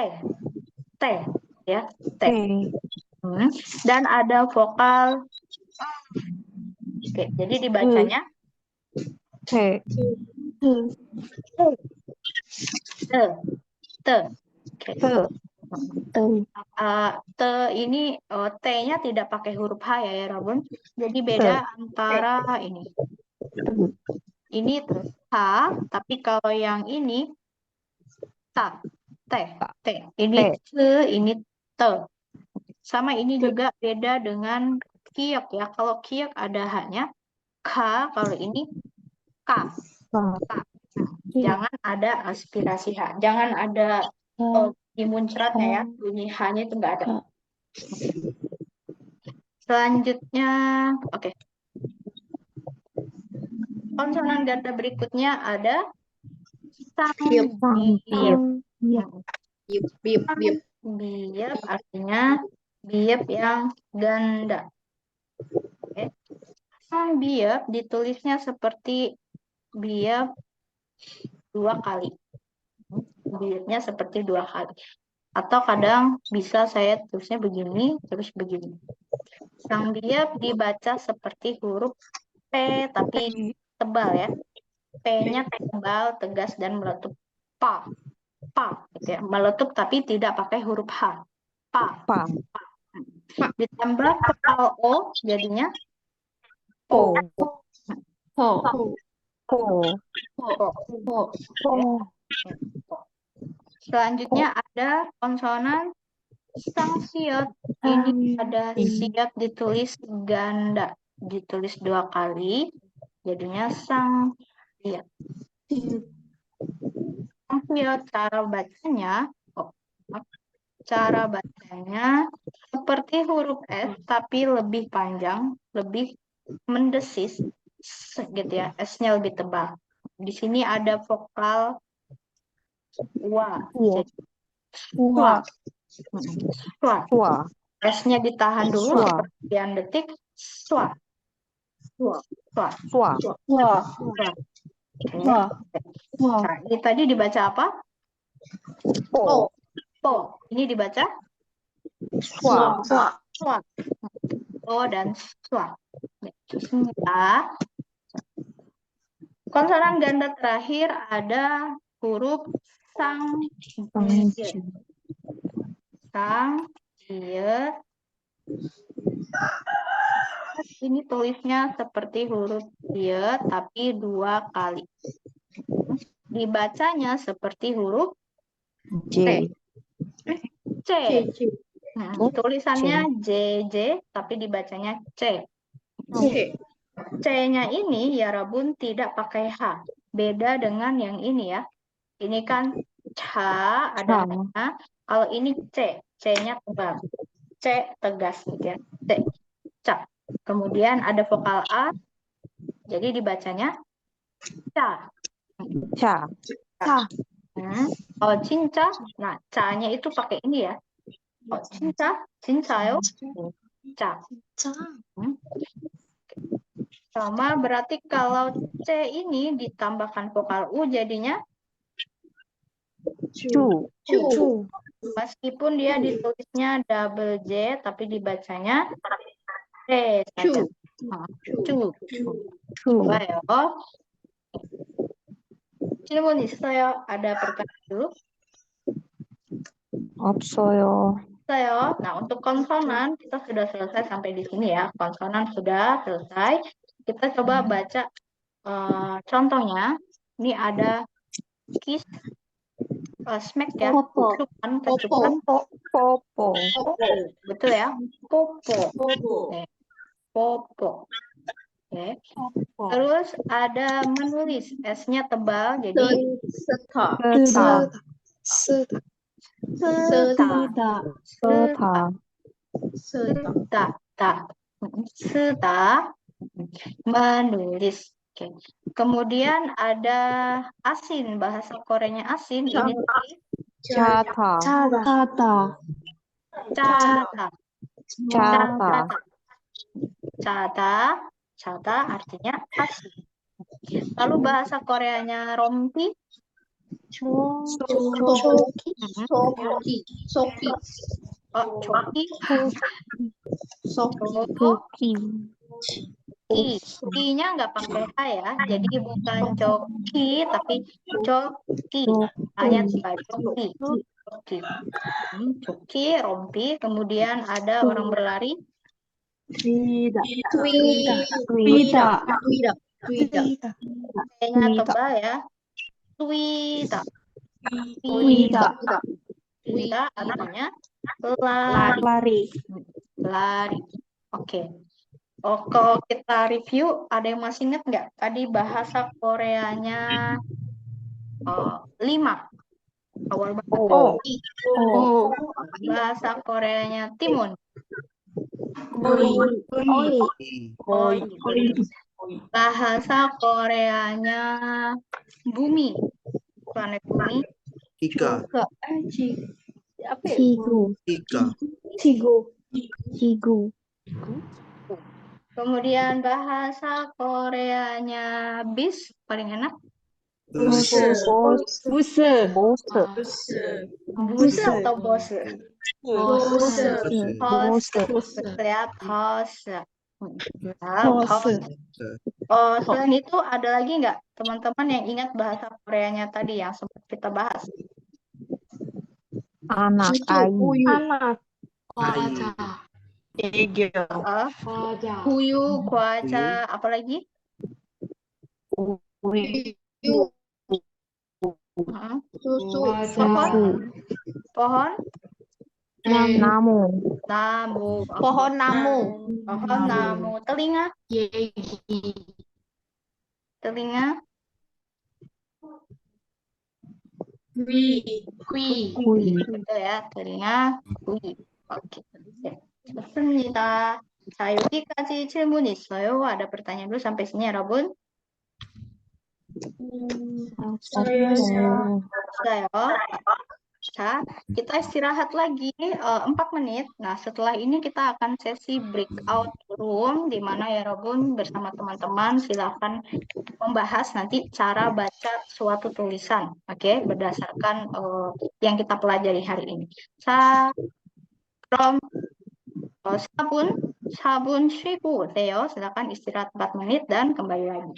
T. Ya, T. Dan ada vokal. Oke, jadi dibacanya T. T. Oke. T ini T-nya tidak pakai huruf H ya, Rabun. Jadi beda antara ini. Ini H, tapi kalau yang ini ta, T. Ini ini T. Sama ini juga beda dengan kiok ya. Kalau kiok ada H-nya, K. Kalau ini K. Jangan ada aspirasi H. Jangan ada muncratnya ya. Bunyi H-nya itu enggak ada. Selanjutnya, oke. Konsonan ganda berikutnya ada sang biep. Biep artinya biep yang ganda. Oke. Sang biep ditulisnya seperti biep 2 kali. Biepnya seperti 2 kali. Atau kadang bisa saya tulisnya begini, terus begini. Sang biep dibaca seperti huruf P, tapi tebal ya. P-nya tebal, tegas, dan meletup. Pa. Gitu ya. Meletup tapi tidak pakai huruf H. Pa. Ditambah vokal O, jadinya Po. Selanjutnya ada konsonan sang siot. Ini ada siot ditulis ganda. Ditulis 2 kali. Jadinya sang siot. Sang siot cara bacanya seperti huruf S tapi lebih panjang, lebih mendesis gitu ya. S-nya lebih tebal. Di sini ada vokal wa. Jadi swa. S-nya ditahan dulu sekian detik. Swa. Nah, ini tadi dibaca apa? Po. Ini dibaca swa. Po dan swa. Konsonan ganda terakhir ada huruf sang biet. Sang biet. Ini tulisnya seperti huruf biet tapi 2 kali. Dibacanya seperti huruf C. Nah, tulisannya JJ tapi dibacanya C. C-nya ini ya Rabun tidak pakai H. Beda dengan yang ini ya. Ini kan ca ada H-nya. Kalau ini C, C-nya tebal. C tegas gitu ya. C. Ca. Kemudian ada vokal A. Jadi dibacanya ca. 자, Hmm. Oh, cinca. Nah, ca-nya itu pakai ini ya. Oh, cinca. Cincayo. Ca. Hmm. Sama berarti kalau C ini ditambahkan vokal U jadinya 주, 주. meskipun dia ditulisnya double J tapi dibacanya C saja. 주. Nah, cu. 주, 좋아요. 질문 있어요? Ada pertanyaan dulu? 없어요. Saya. Nah, untuk konsonan kita sudah selesai sampai di sini ya. Konsonan sudah selesai. Kita coba baca contohnya. Ini ada kiss, smack ya. Popo. Kecupan. 뽀뽀, Betul ya. Popo. popo. Oke. Popo. Oke. 뽀뽀, Terus ada menulis. S-nya tebal. Jadi 스타. 쓰다, 쓰다. seta. 쓰다, 쓰다. Ta. Seta. Menulis. Oke. Kemudian ada asin, bahasa Koreanya asin. Ini 자다, 차다. cada. 자다, Cada. Cada artinya asin. Lalu bahasa Koreanya rompi. 초키. 소키. 소키. Oh, coki. 소키. 도끼, Ki. Ki-nya nggak pakai H ya. Jadi bukan coki, tapi coki. Hanya tinggal coki. Coki. Coki, rompi. Kemudian ada orang berlari. 트위다. 트위다, 트위다. Kayaknya tebal ya. Tuida. 트위다, Tuida artinya lari. 라리, Lari. Oke. Oh, kalau kita review, ada yang masih ingat nggak? Tadi bahasa Koreanya 5. Awal banget. 오, 오. Bahasa Koreanya timun. 오이. Oi. Bahasa Koreanya bumi. Planet bumi. Tiga. Apa ya? 지구, Tiga. 지구. 지구, Kemudian bahasa Koreanya bis. Paling enak. Bus. 보스, Bus atau bos? 보스, Pos. 보스, Betul ya. Pos. Pos. Oh, selain itu ada lagi nggak teman-teman yang ingat bahasa Koreanya tadi yang sempat kita bahas? 아낙, 아이, 아나. Air. 애교, Kuyu, kuaca, apa lagi? 우리, 수수. Pohon, 나무, namu, pohon namu. pohon namu, telinga, telinga, 위. betul ya, telinga, kui. Oke, 좋습니다. 자, 여기까지 질문 있어요. ada pertanyaan dulu sampai sini, 여러분. 없어요. Saya. Sa, kita istirahat lagi 4 menit. Nah, setelah ini kita akan sesi breakout room di mana ya Robun bersama teman-teman silakan membahas nanti cara baca suatu tulisan, oke, berdasarkan yang kita pelajari hari ini. Sa, from sabun, sabun 쉬고 오세요. Silakan istirahat 4 menit dan kembali lagi.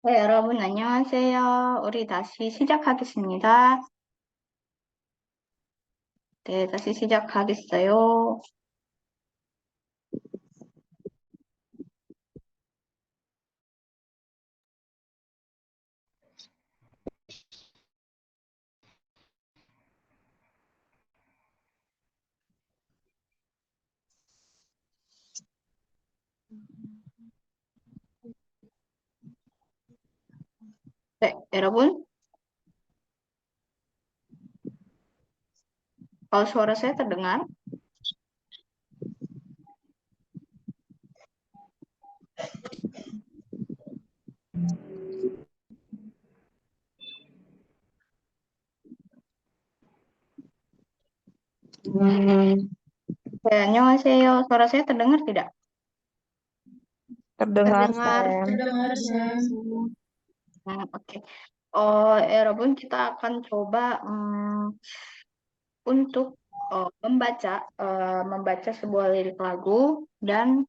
네, 여러분 안녕하세요. 우리 다시 시작하겠습니다. 네, 다시 시작하겠어요. 네, 여러분, suara saya terdengar? 안녕하세요. suara saya terdengar tidak? Terdengar, Terdengar. Sam. Terdengar, Sam. Oke. Oh, 여러분, kita akan coba untuk membaca sebuah lirik lagu dan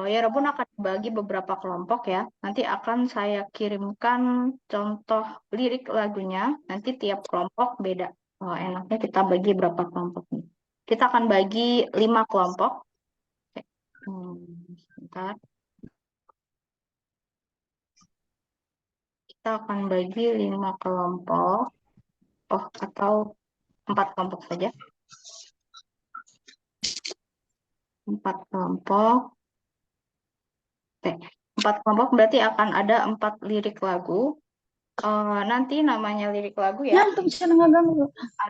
Yarabbun akan dibagi beberapa kelompok ya. Nanti akan saya kirimkan contoh lirik lagunya. Nanti tiap kelompok beda. Enaknya kita bagi berapa kelompok nih? Kita akan bagi 5 kelompok. Oke. Sebentar. Kita akan bagi 5 kelompok. Atau 4 kelompok saja. 4 kelompok. Oke. 4 kelompok berarti akan ada 4 lirik lagu. Nanti namanya lirik lagu ya.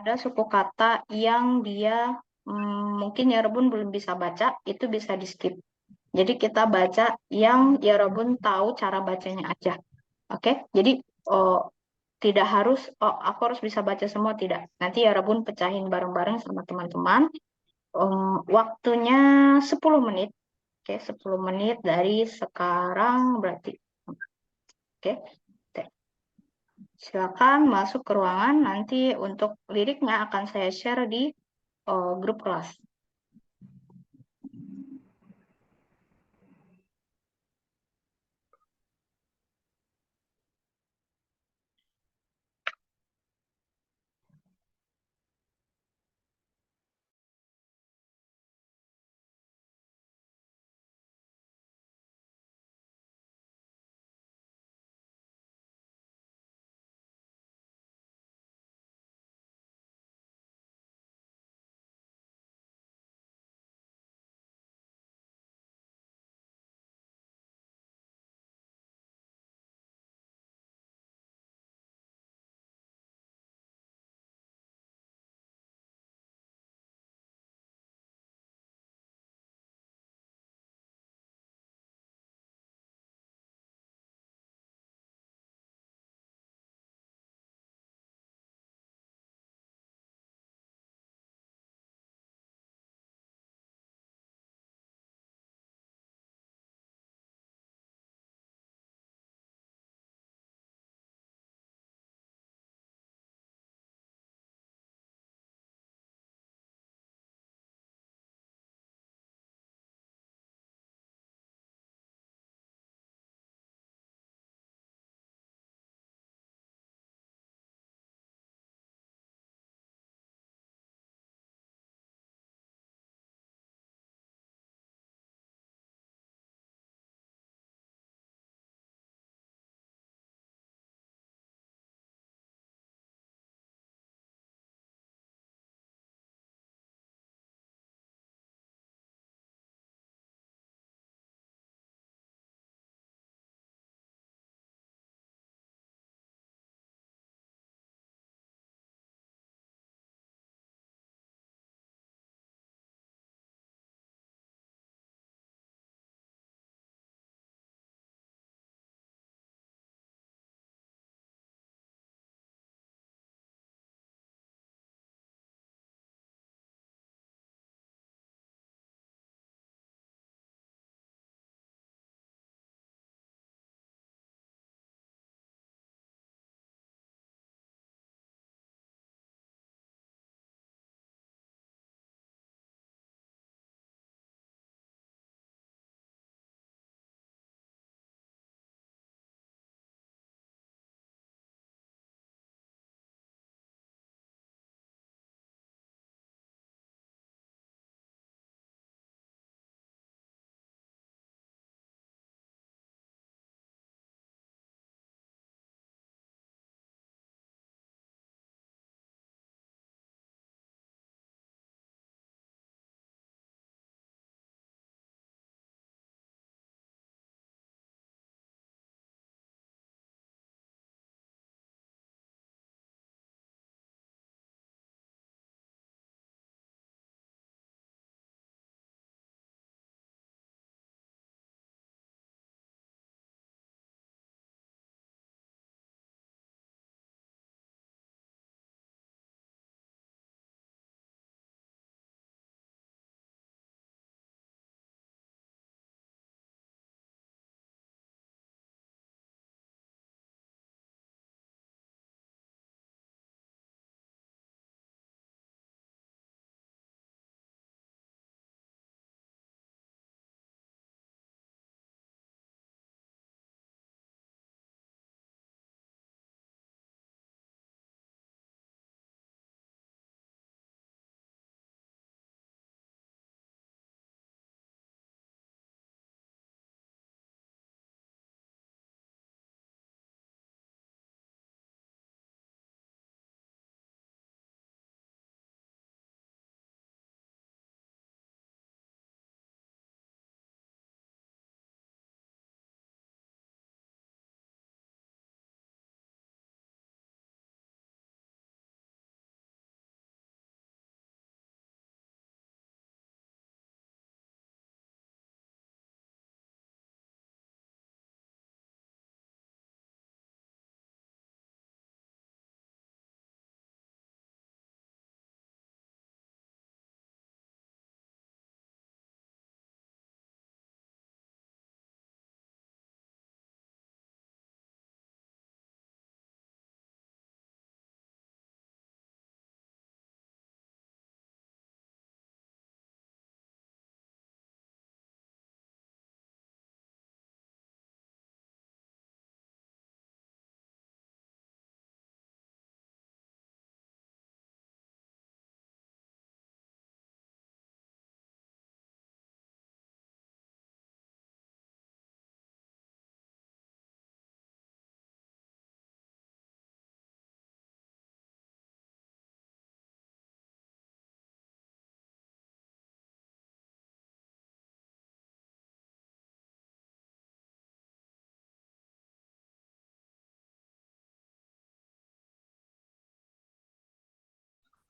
Ada suku kata yang dia mungkin Yarobun belum bisa baca, itu bisa di skip. Jadi kita baca yang Yarobun tahu cara bacanya aja. Oke? Jadi tidak harus aku harus bisa baca semua, tidak. Nanti Yarobun pecahin bareng-bareng sama teman-teman. Waktunya 10 menit. Oke, 10 menit dari sekarang berarti. Oke. Silakan masuk ke ruangan. Nanti untuk liriknya akan saya share di grup kelas.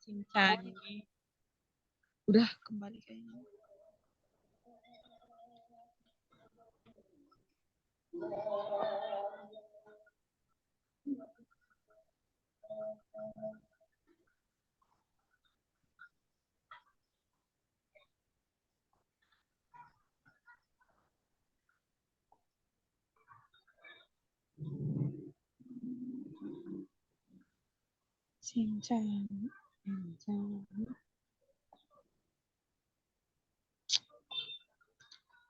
Cincangi. Udah kembali kayaknya. Cincangi.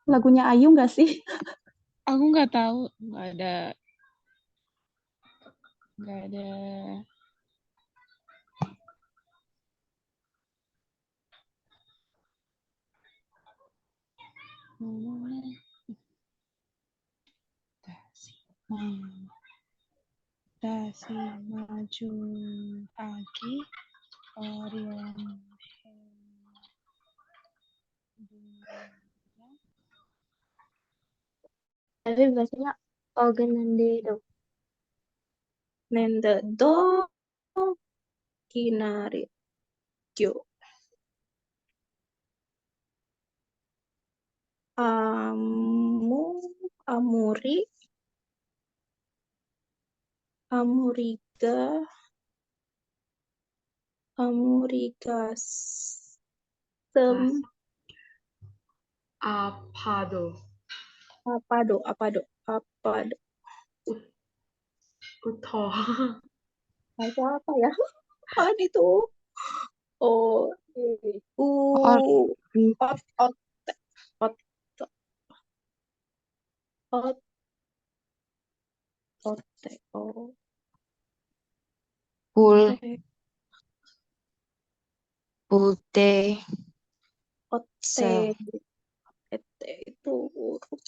Lagunya Ayu nggak sih? Aku nggak tahu, nggak ada. Dasi maju lagi Orion. Tapi biasanya organ do. Nende do kinari kyo. Amuri, amuriga, sem, Apado. apado. Uto. Bahasa apa ya? Apa itu? Oh, Putih. ote, ete itu huruf.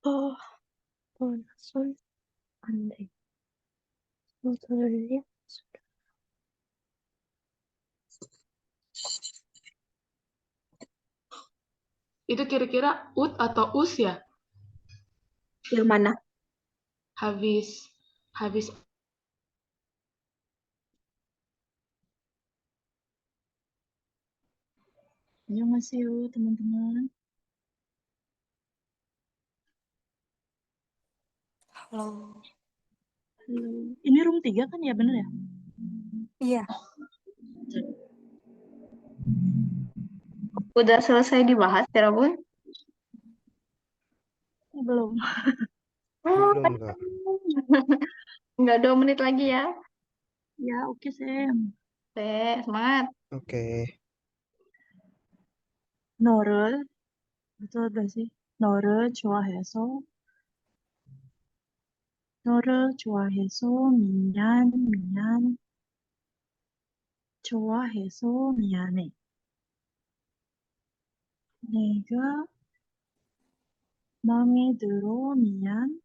Oh, Son Andre. Motornya Itu kira-kira ut atau us ya? yang mana? Habis Annyeonghaseyo teman-teman. Halo. Halo. Ini room 3 kan ya, bener ya? Iya. Udah selesai dibahas ya, Bun? Belum. Belum, Kak. Enggak 2 menit lagi ya. Ya, oke, Sam. Oke, semangat. Oke. 너를, betul gak sih? 너를 좋아해서 좋아해서 미안해. 내가 마음에 들어 미안.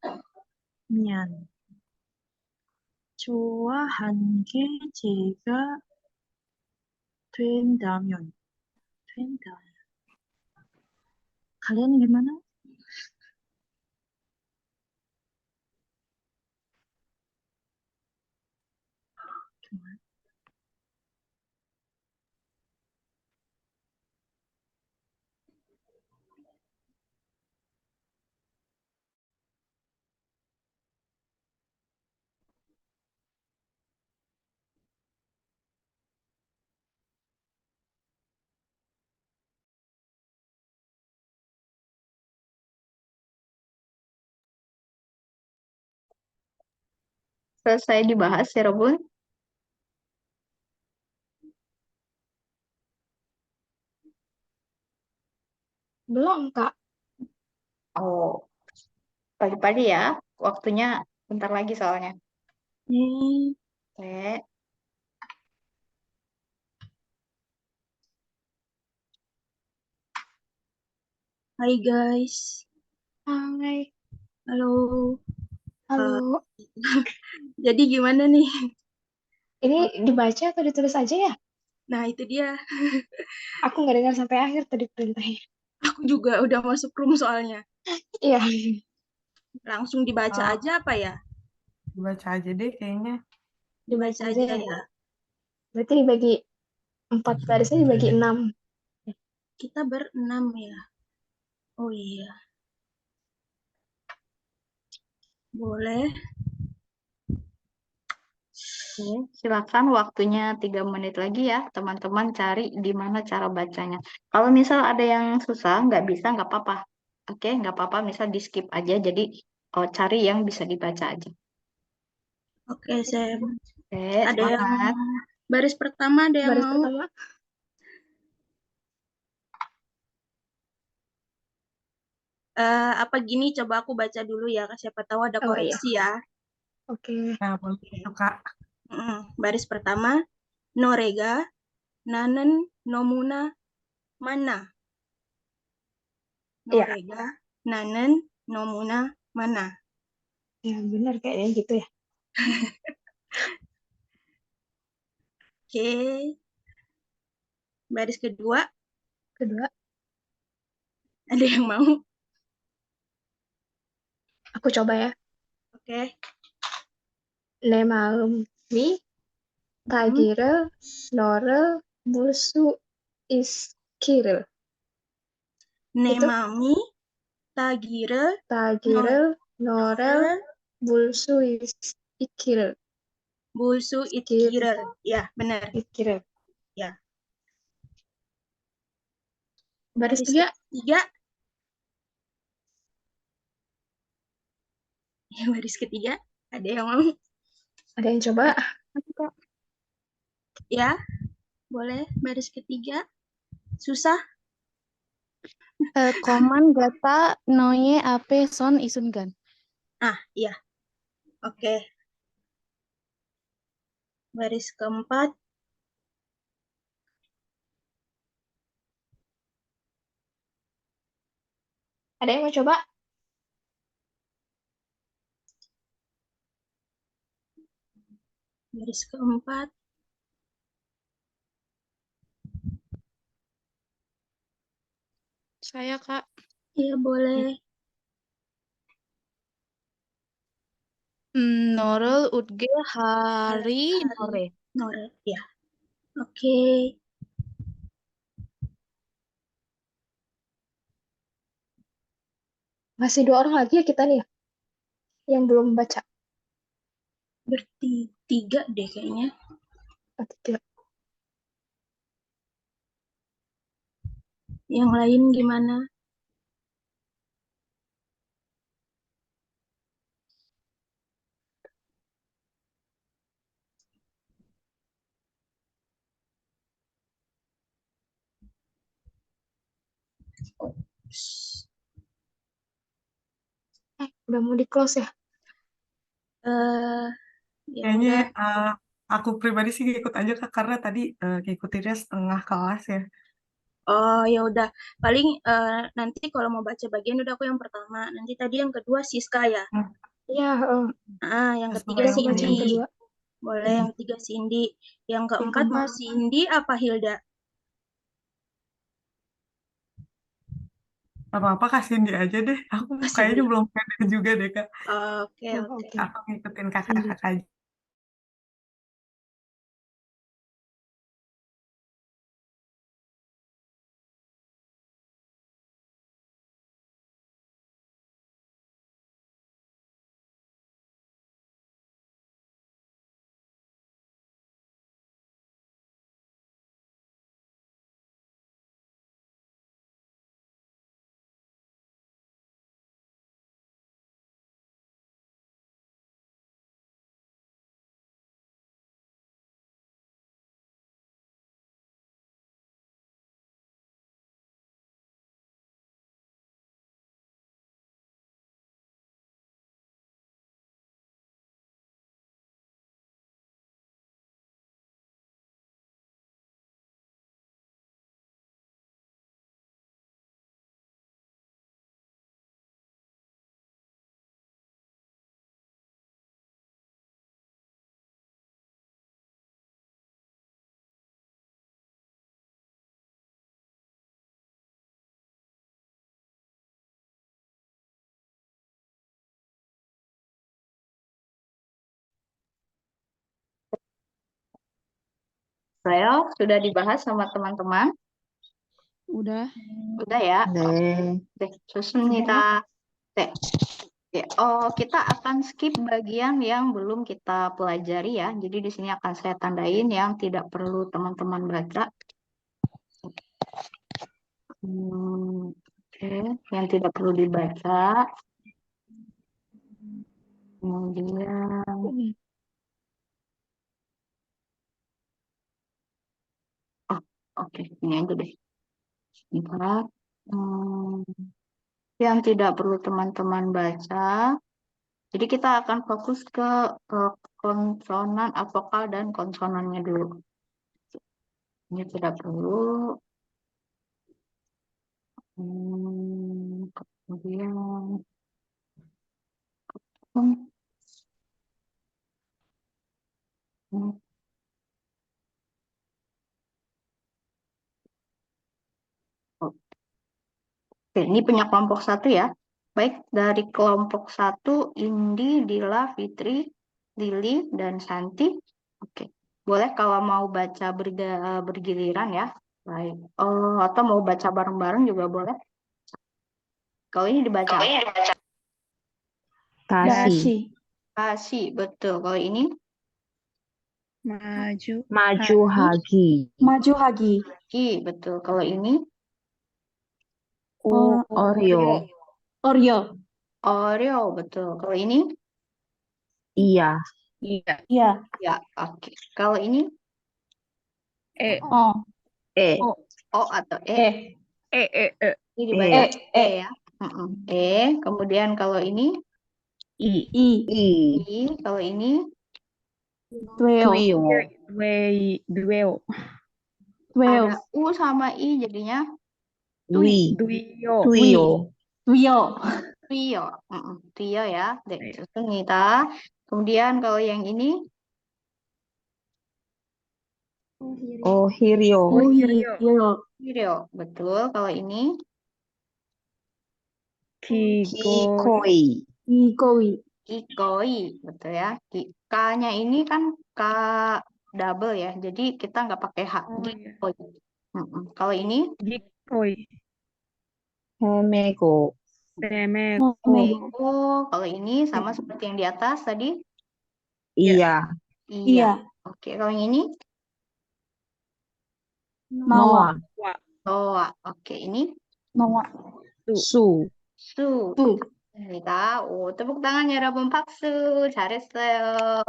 좋아한 게 제가 된다면. Kalian gimana? Selesai dibahas ya, Bun? belum, Kak. Oh, pagi-pagi ya. Waktunya bentar lagi soalnya. Nih, Oke. Hai guys. Hai. Halo. Halo. Jadi gimana nih? Ini dibaca atau ditulis aja ya? Nah, itu dia. Aku nggak dengar sampai akhir tadi perintahnya. Aku juga udah masuk room soalnya. Iya. Langsung dibaca Oh, aja apa ya? dibaca aja deh kayaknya. Dibaca aja aja ya. ya. Berarti dibagi 4 barisnya dibagi 6. Kita berenam ya. Oh iya, boleh. Oke, silakan waktunya 3 menit lagi ya, teman-teman cari di mana cara bacanya. Kalau misal ada yang susah, nggak bisa, nggak apa-apa. Oke, nggak apa-apa, misal di skip aja, jadi cari yang bisa dibaca aja. Oke, Sam. Oke, Ada yang semangat. baris pertama, ada yang Baris mau? pertama. Apa gini, coba aku baca dulu ya, siapa tahu ada Oh iya, koreksi ya. oke. Nah, boleh itu, Kak. Baris pertama, norega, nanen, nomuna, mana. Iya, Norega, nanen, nomuna, mana. ya benar kayaknya gitu ya. Oke, baris kedua, Kedua, ada yang mau? aku coba ya. Oke. 내 마음이 타기를 너를 물수 있기를. Itu Nemami, tagire, 타기를 너를 norer, 물수 있기를. bulsu, itkire. Ya, benar. 있기를. Ya. Baris Baris 3, ketiga. Baris ketiga, ada yang mau? ada yang coba? Ya, boleh. Baris ketiga. Susah? Koman gata noye ape son isungan. Iya. Oke. Baris keempat. Ada yang mau coba? Baris keempat. Saya, Kak. Iya, boleh. Norel utge hari nore. Nore. Ya. Oke. Masih 2 orang lagi ya kita nih ya, yang belum baca. Berarti 3 deh kayaknya. Oh, 3. Yang lain gimana? Udah mau di close ya? Eh, ya Kayaknya udah. aku pribadi sih ikut aja, Kak, karena tadi ngikutinnya setengah kelas ya. Oh, ya udah. Paling nanti kalau mau baca bagian udah aku yang pertama. Nanti tadi yang kedua Siska ya. Hmm, Iya, Yang terus ketiga udah yang aku baca Cindy. yang kedua. Boleh, yang ketiga Cindy. Yang Yang keempat mau keempat, Cindy apa Hilda? apa-apa kasihin dia aja deh. Aku kayaknya Cindy. belum pede juga deh, Kak. Oke, oh, oke. oke. Aku ngikutin Cindy. kakak-kakak aja. Well, sudah dibahas sama teman-teman? Udah. Udah ya? 네. Oke, 좋습니다. Oke. Oke, kita akan skip bagian yang belum kita pelajari ya. Jadi di sini akan saya tandain yang tidak perlu teman-teman baca. Oke, yang tidak perlu dibaca. Kemudian, oke, ini aja deh. Sebentar. Yang tidak perlu teman-teman baca. Jadi kita akan fokus ke konsonan, vokal dan konsonannya dulu. Ini tidak perlu. Kemudian Oke, ini punya kelompok 1 ya. Baik, dari kelompok 1, Indi, Dila, Fitri, Lili, dan Santi. Oke, boleh kalau mau baca bergiliran ya. Baik, atau mau baca bareng-bareng juga boleh. Kalau ini dibaca. 다시. Kasih, betul. Kalau ini 마주하기. 마주하기. betul. Kalau ini 어려. Oreo. Oreo, betul. Kalau ini 이야. Iya. ya, oke. Kalau ini Oh. 에. O atau E. Ini dibaca ya. Kemudian kalau ini 이. I. Kalau ini Dueo. 두요. Dueo. ada U sama I jadinya 위. Duyo. Tuyo. Tuyo ya. 좋습니다. Kemudian kalau yang ini 오히려. Hiro, betul. Kalau ini 기꺼이. Kikoi, betul ya. K-nya ini kan K double ya. Jadi kita nggak pakai H. Kikoi. Kalau ini 헤매고. kalau ini sama seperti yang di atas tadi. 이야. Iya. Oke, kalau yang ini Nawa. Noa. Oke, ini Nawa. 수. Su. Kita, tepuk tangan ya, 여러분. 박수. 잘했어요.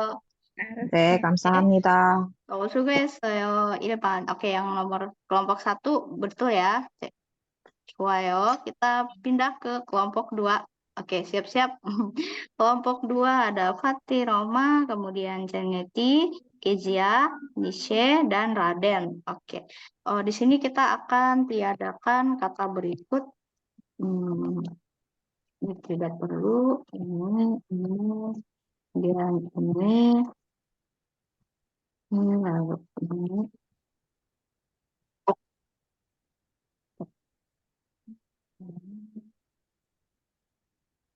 네, 감사합니다. 수고했어요. 1번. Oke, yang nomor kelompok 1 betul ya. 좋아요. Kita pindah ke kelompok 2. Oke, siap-siap. Kelompok 2 ada Fatih, Roma, kemudian Janeti, Kezia, Nishe, dan Raden. Oke. Di sini kita akan tiadakan kata berikut. Ini tidak perlu. Ini, kemudian ini, lalu ini.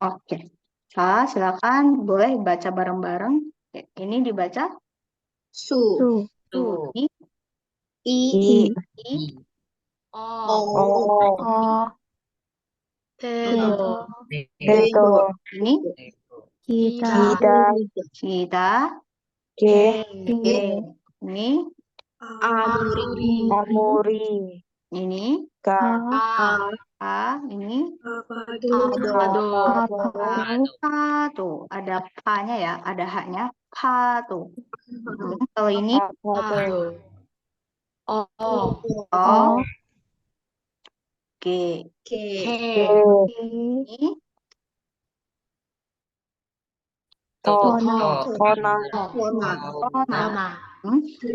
Oke. Silakan boleh baca bareng-bareng. Ini dibaca 수. Ini 이. Tedo. Ini 기다. Ini 아무리. ini ini tuh ada pa-nya ya, ada h-nya tuh. Kalau ini ini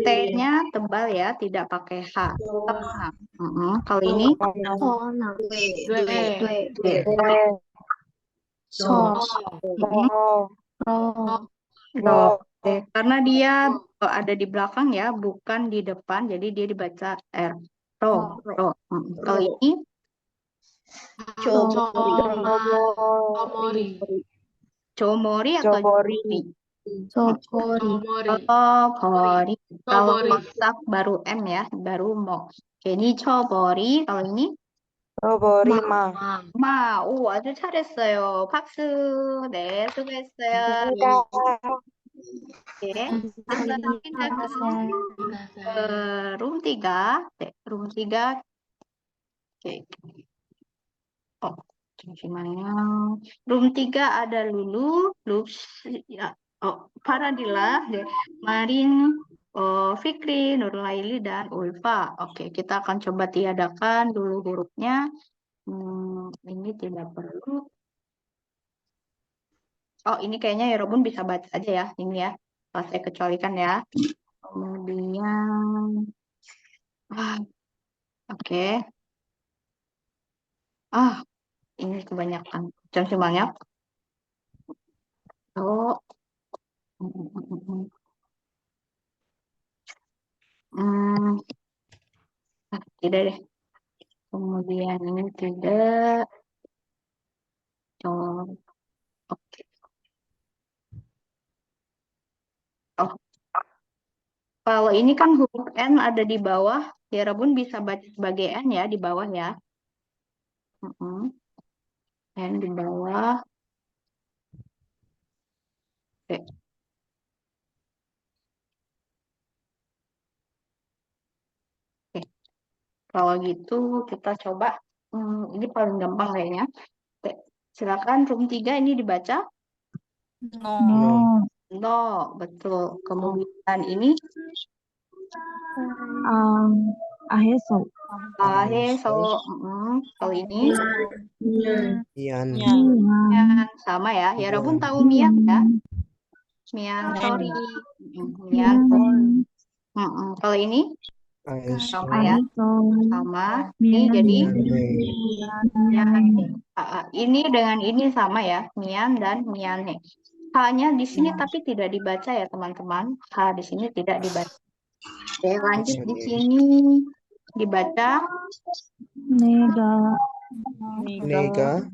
T-nya tebal ya, tidak pakai H. Kalau ini karena dia ada di belakang ya, bukan di depan, jadi dia dibaca R. Kalau ini Comori atau Jomori? Sobori. Chobori. Chobori. Kalau Chobori. kontak baru M ya, baru mo. Oke, ini chobori. Kalau ini Chobori ma. 마. 오, 아주 잘했어요. 박수. 네, 수고했어요. Oke, kita pindah ke room 3. Room 3. Oke. Oh, 잠시만요. Room 3 ada Lulu, ya, Faradila, Marin, Fikri, Nurlaili, dan Ulfa. Oke, kita akan coba tiadakan dulu hurufnya. Ini tidak perlu. Oh, ini kayaknya ya Robun bisa baca aja ya. Ini ya. Saya kecualikan ya. Kemudian, oke. Ini kebanyakan. Jangan banyak. Oh. Tidak deh. Kemudian ini tidak. Oh, oke. Oh, kalau ini kan huruf N ada di bawah, ya Rabun bisa baca sebagai N ya di bawah ya. N di bawah. Oke. Oke. Kalau gitu kita coba. Ini paling gampang kayaknya. Oke. Silakan room 3 ini dibaca. No. No, betul. Kemudian ini Aheso. Aheso. Kalau ini Ian. Mian, sama ya. Ya Rabun tahu Mian ya? Mian, sorry. Mian. Kalau ini Aeso. sama ya? Sama. Ini jadi ini dengan ini sama ya. Mian dan Miane. H-nya di sini tapi tidak dibaca ya teman-teman. H di sini tidak dibaca. Oke, lanjut di sini dibaca Nega. Nega.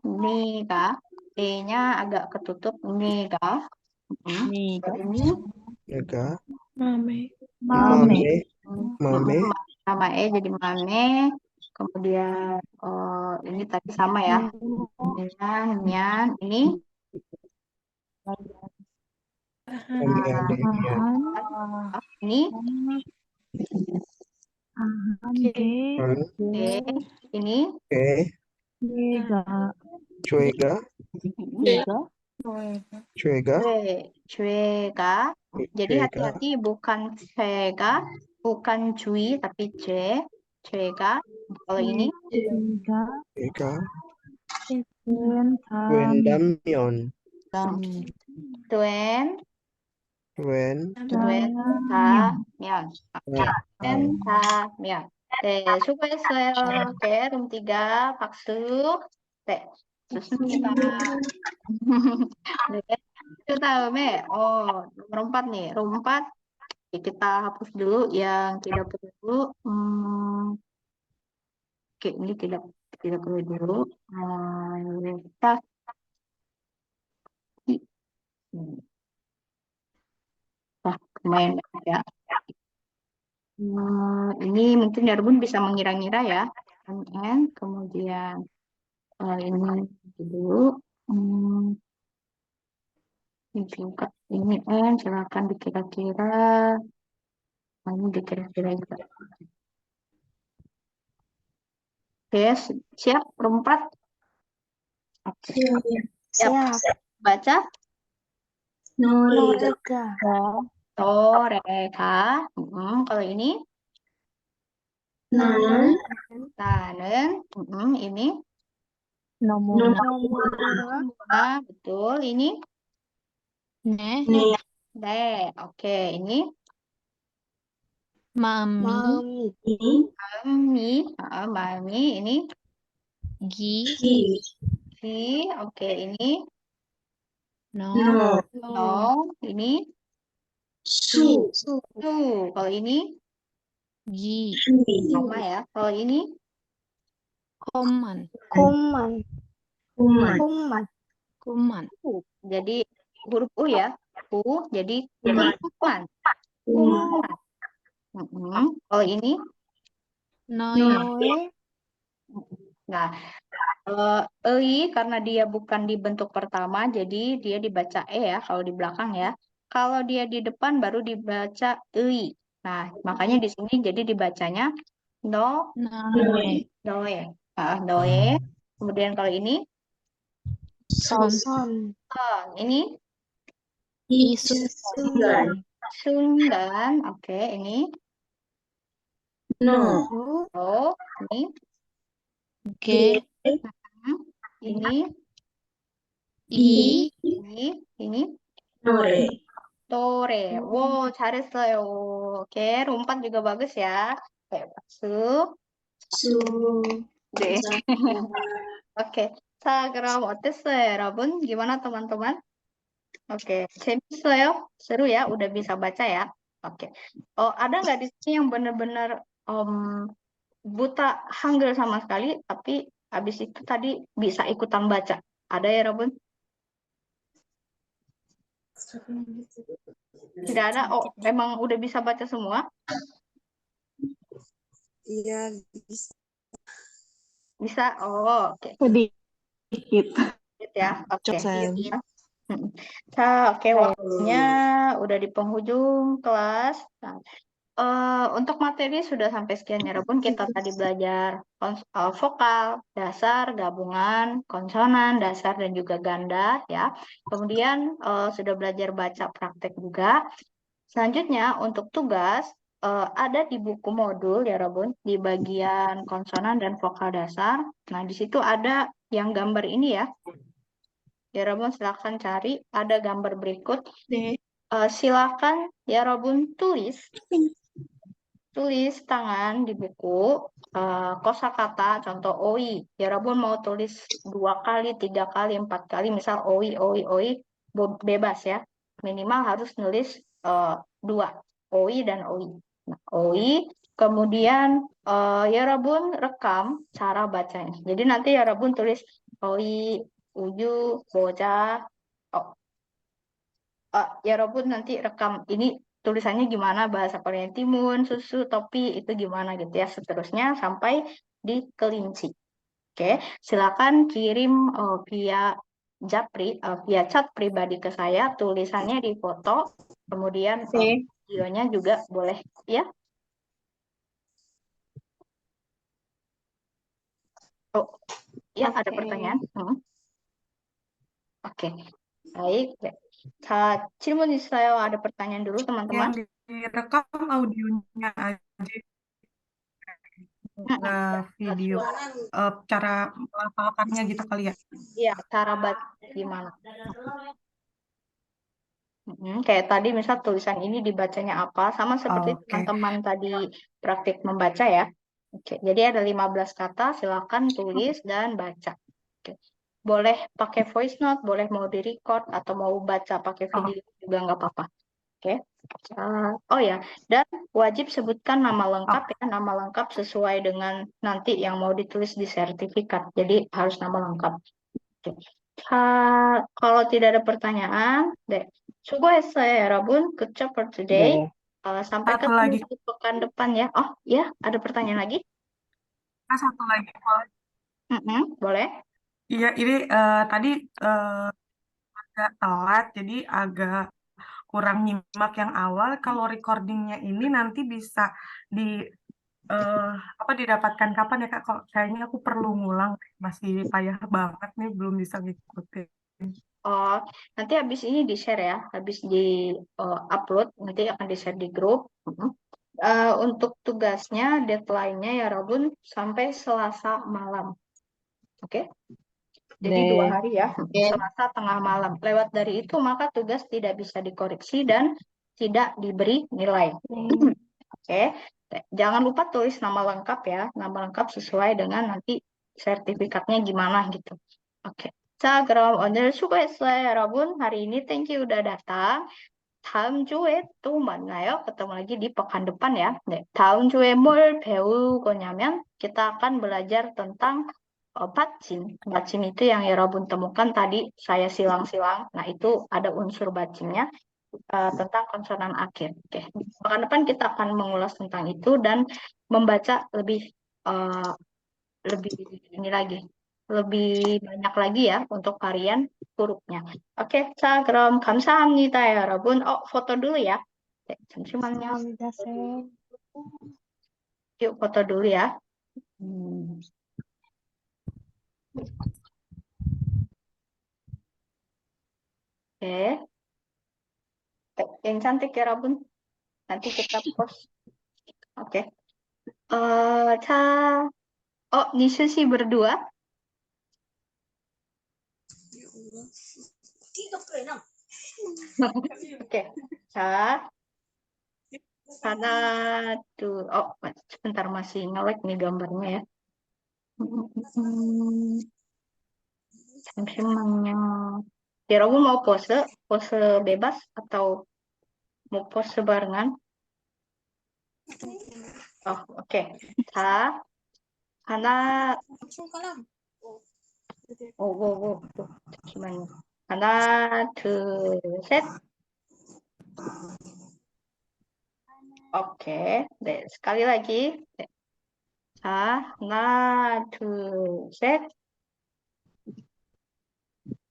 Nega. E-nya agak ketutup Nega. Ini Nega. Mame. Mame. sama E jadi mame. Kemudian ini tadi sama ya. Mian. Ini ini ini Cuega. Cuega. Jadi hati-hati bukan cega, bukan cui tapi cuega. Kalau ini Cuega. Wendamion. Tuen Tamian. 네, 수고했어요. 오케이, room 3 박수. 네, 좋습니다. 네, 그 다음에 nomor 4 nih, room 4 kita hapus dulu yang tidak perlu. Oke, ini tidak perlu dulu. Kita lumayan ya. Ini mungkin Darbun bisa mengira-ngira ya. Kemudian ini dulu. Ini juga ini silakan dikira-kira. Ini dikira-kira juga. Oke, siap perempat. Siap. Baca. Noreka. Kalau ini nanen. Ini nomura. Betul. Ini ne. Oke, ini Mami. Mami. Ini Gi. Oke, ini No. Ini su. Kalau ini Gi. sama ya. Kalau ini Kuman. Kuman. Jadi huruf U ya. jadi kuman. Kalau ini, Noe. nah, karena dia bukan di bentuk pertama, jadi dia dibaca ya kalau di belakang ya. Kalau dia di depan baru dibaca Nah, makanya di sini jadi dibacanya no, Noe. noe. Noe. Kemudian kalau ini, Son. ini Isungan. Sundan. Oke, ini No. oh, ini Ge. ini I. ini Nore. Tore. Wow, 잘했어요. Oke, rumpat juga bagus ya. Oke, 박수. Su. 네. Oke. 자, 그럼 어땠어요, 여러분? Gimana teman-teman? Oke, 재밌어요? Seru ya, udah bisa baca ya. Oke. Oh, ada nggak di sini yang benar-benar buta Hangul sama sekali, tapi habis itu tadi bisa ikutan baca? Ada ya, Robun? Tidak ada? Oh, emang udah bisa baca semua? Iya, bisa. Bisa? Oh, oke. Sedikit. Gitu ya. Oke. Dosen. Oke, waktunya udah di penghujung kelas. Nah, untuk materi sudah sampai sekian ya, Robun. Kita tadi belajar vokal, dasar, gabungan, konsonan, dasar, dan juga ganda ya. Kemudian sudah belajar baca praktek juga. Selanjutnya untuk tugas ada di buku modul ya, Robun, di bagian konsonan dan vokal dasar. Nah, di situ ada yang gambar ini ya. Ya, Robun silakan cari. Ada gambar berikut. Silakan ya, Robun tulis tangan di buku kosakata contoh oi. Ya, Robun mau tulis 2 kali, 3 kali, 4 kali, misal oi, bebas ya. Minimal harus nulis 2, oi dan oi. Nah, oi, kemudian ya, Robun rekam cara bacanya. Jadi nanti ya, Robun tulis oi, uju, boja. Ya, Robun nanti rekam ini tulisannya gimana, bahasa Korea Timun, susu, topi, itu gimana gitu ya. Seterusnya sampai di kelinci. Oke, silakan kirim via Japri, via chat pribadi ke saya, tulisannya di foto, kemudian videonya juga boleh ya. Oh, ya ada pertanyaan. Oke, baik. 자, 질문 있어요. ada pertanyaan dulu teman-teman. Yang direkam audionya aja, nggak video. Cara melafalkannya gitu kali ya. Iya, cara baca gimana? Kayak tadi misal tulisan ini dibacanya apa, sama seperti Oke. teman-teman tadi praktik membaca ya. Oke, jadi ada 15 kata, silakan tulis dan baca. Oke. Boleh pakai voice note, boleh mau di-record atau mau baca pakai video juga nggak apa-apa. Oke. Oh ya, dan wajib sebutkan nama lengkap ya, nama lengkap sesuai dengan nanti yang mau ditulis di sertifikat. Jadi harus nama lengkap. Oke. Kalau tidak ada pertanyaan, 수고했어요, 여러분. Good job for today. Sampai Satu ketemu lagi. di pekan depan ya. Oh ya, ada pertanyaan lagi? Satu lagi. Boleh. Iya, ini tadi agak telat, jadi agak kurang nyimak yang awal. Kalau recordingnya ini nanti bisa didapatkan kapan ya Kak? Kayaknya aku perlu ngulang, masih payah banget nih, belum bisa ngikutin. Oh, nanti habis ini di-share ya, habis di upload, nanti akan di-share di grup. Untuk tugasnya, deadline-nya ya Robun sampai Selasa malam. Oke? Jadi 2 hari ya, Selasa tengah malam. Lewat dari itu, maka tugas tidak bisa dikoreksi dan tidak diberi nilai. Oke? Jangan lupa tulis nama lengkap ya, nama lengkap sesuai dengan nanti sertifikatnya gimana gitu. Oke. 자, 그럼 오늘 수고했어요, 여러분. hari ini thank you udah datang. 다음 주에 또 만나요. ketemu lagi di pekan depan ya. 네, 다음 주에 뭘 배울 거냐면 kita akan belajar tentang 받침. 받침 itu yang 여러분 temukan tadi saya silang-silang. Nah, itu ada unsur 받침nya. tentang konsonan akhir. Oke, pekan depan kita akan mengulas tentang itu dan membaca lebih ini lagi, lebih banyak lagi ya untuk varian hurufnya. Oke, 자, 그럼 감사합니다, 여러분. foto dulu ya. 네, 잠시만요. 감사합니다, 쌤. Yuk foto dulu ya. Oke. Yang cantik ya, Rabun. Nanti kita post. Oke. 자, Nishu sih berdua. Oke. 자, karena tuh, sebentar masih nge-lag nih gambarnya ya. 잠시만요. 여러분 mau pose bebas atau mau pose barengan? Oke. 자, 하나, 잠시만요. 하나, 둘, 셋. Oke, deh, sekali lagi. 자, 하나, 둘, 셋.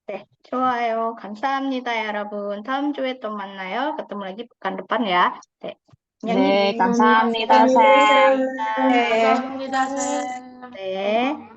네, 좋아요. 감사합니다, 여러분. 다음 주에 또 만나요. ketemu lagi pekan depan ya. 네, 안녕히 네, 계세요. 감사합니다, 쌤. 감사합니다, 쌤. 네.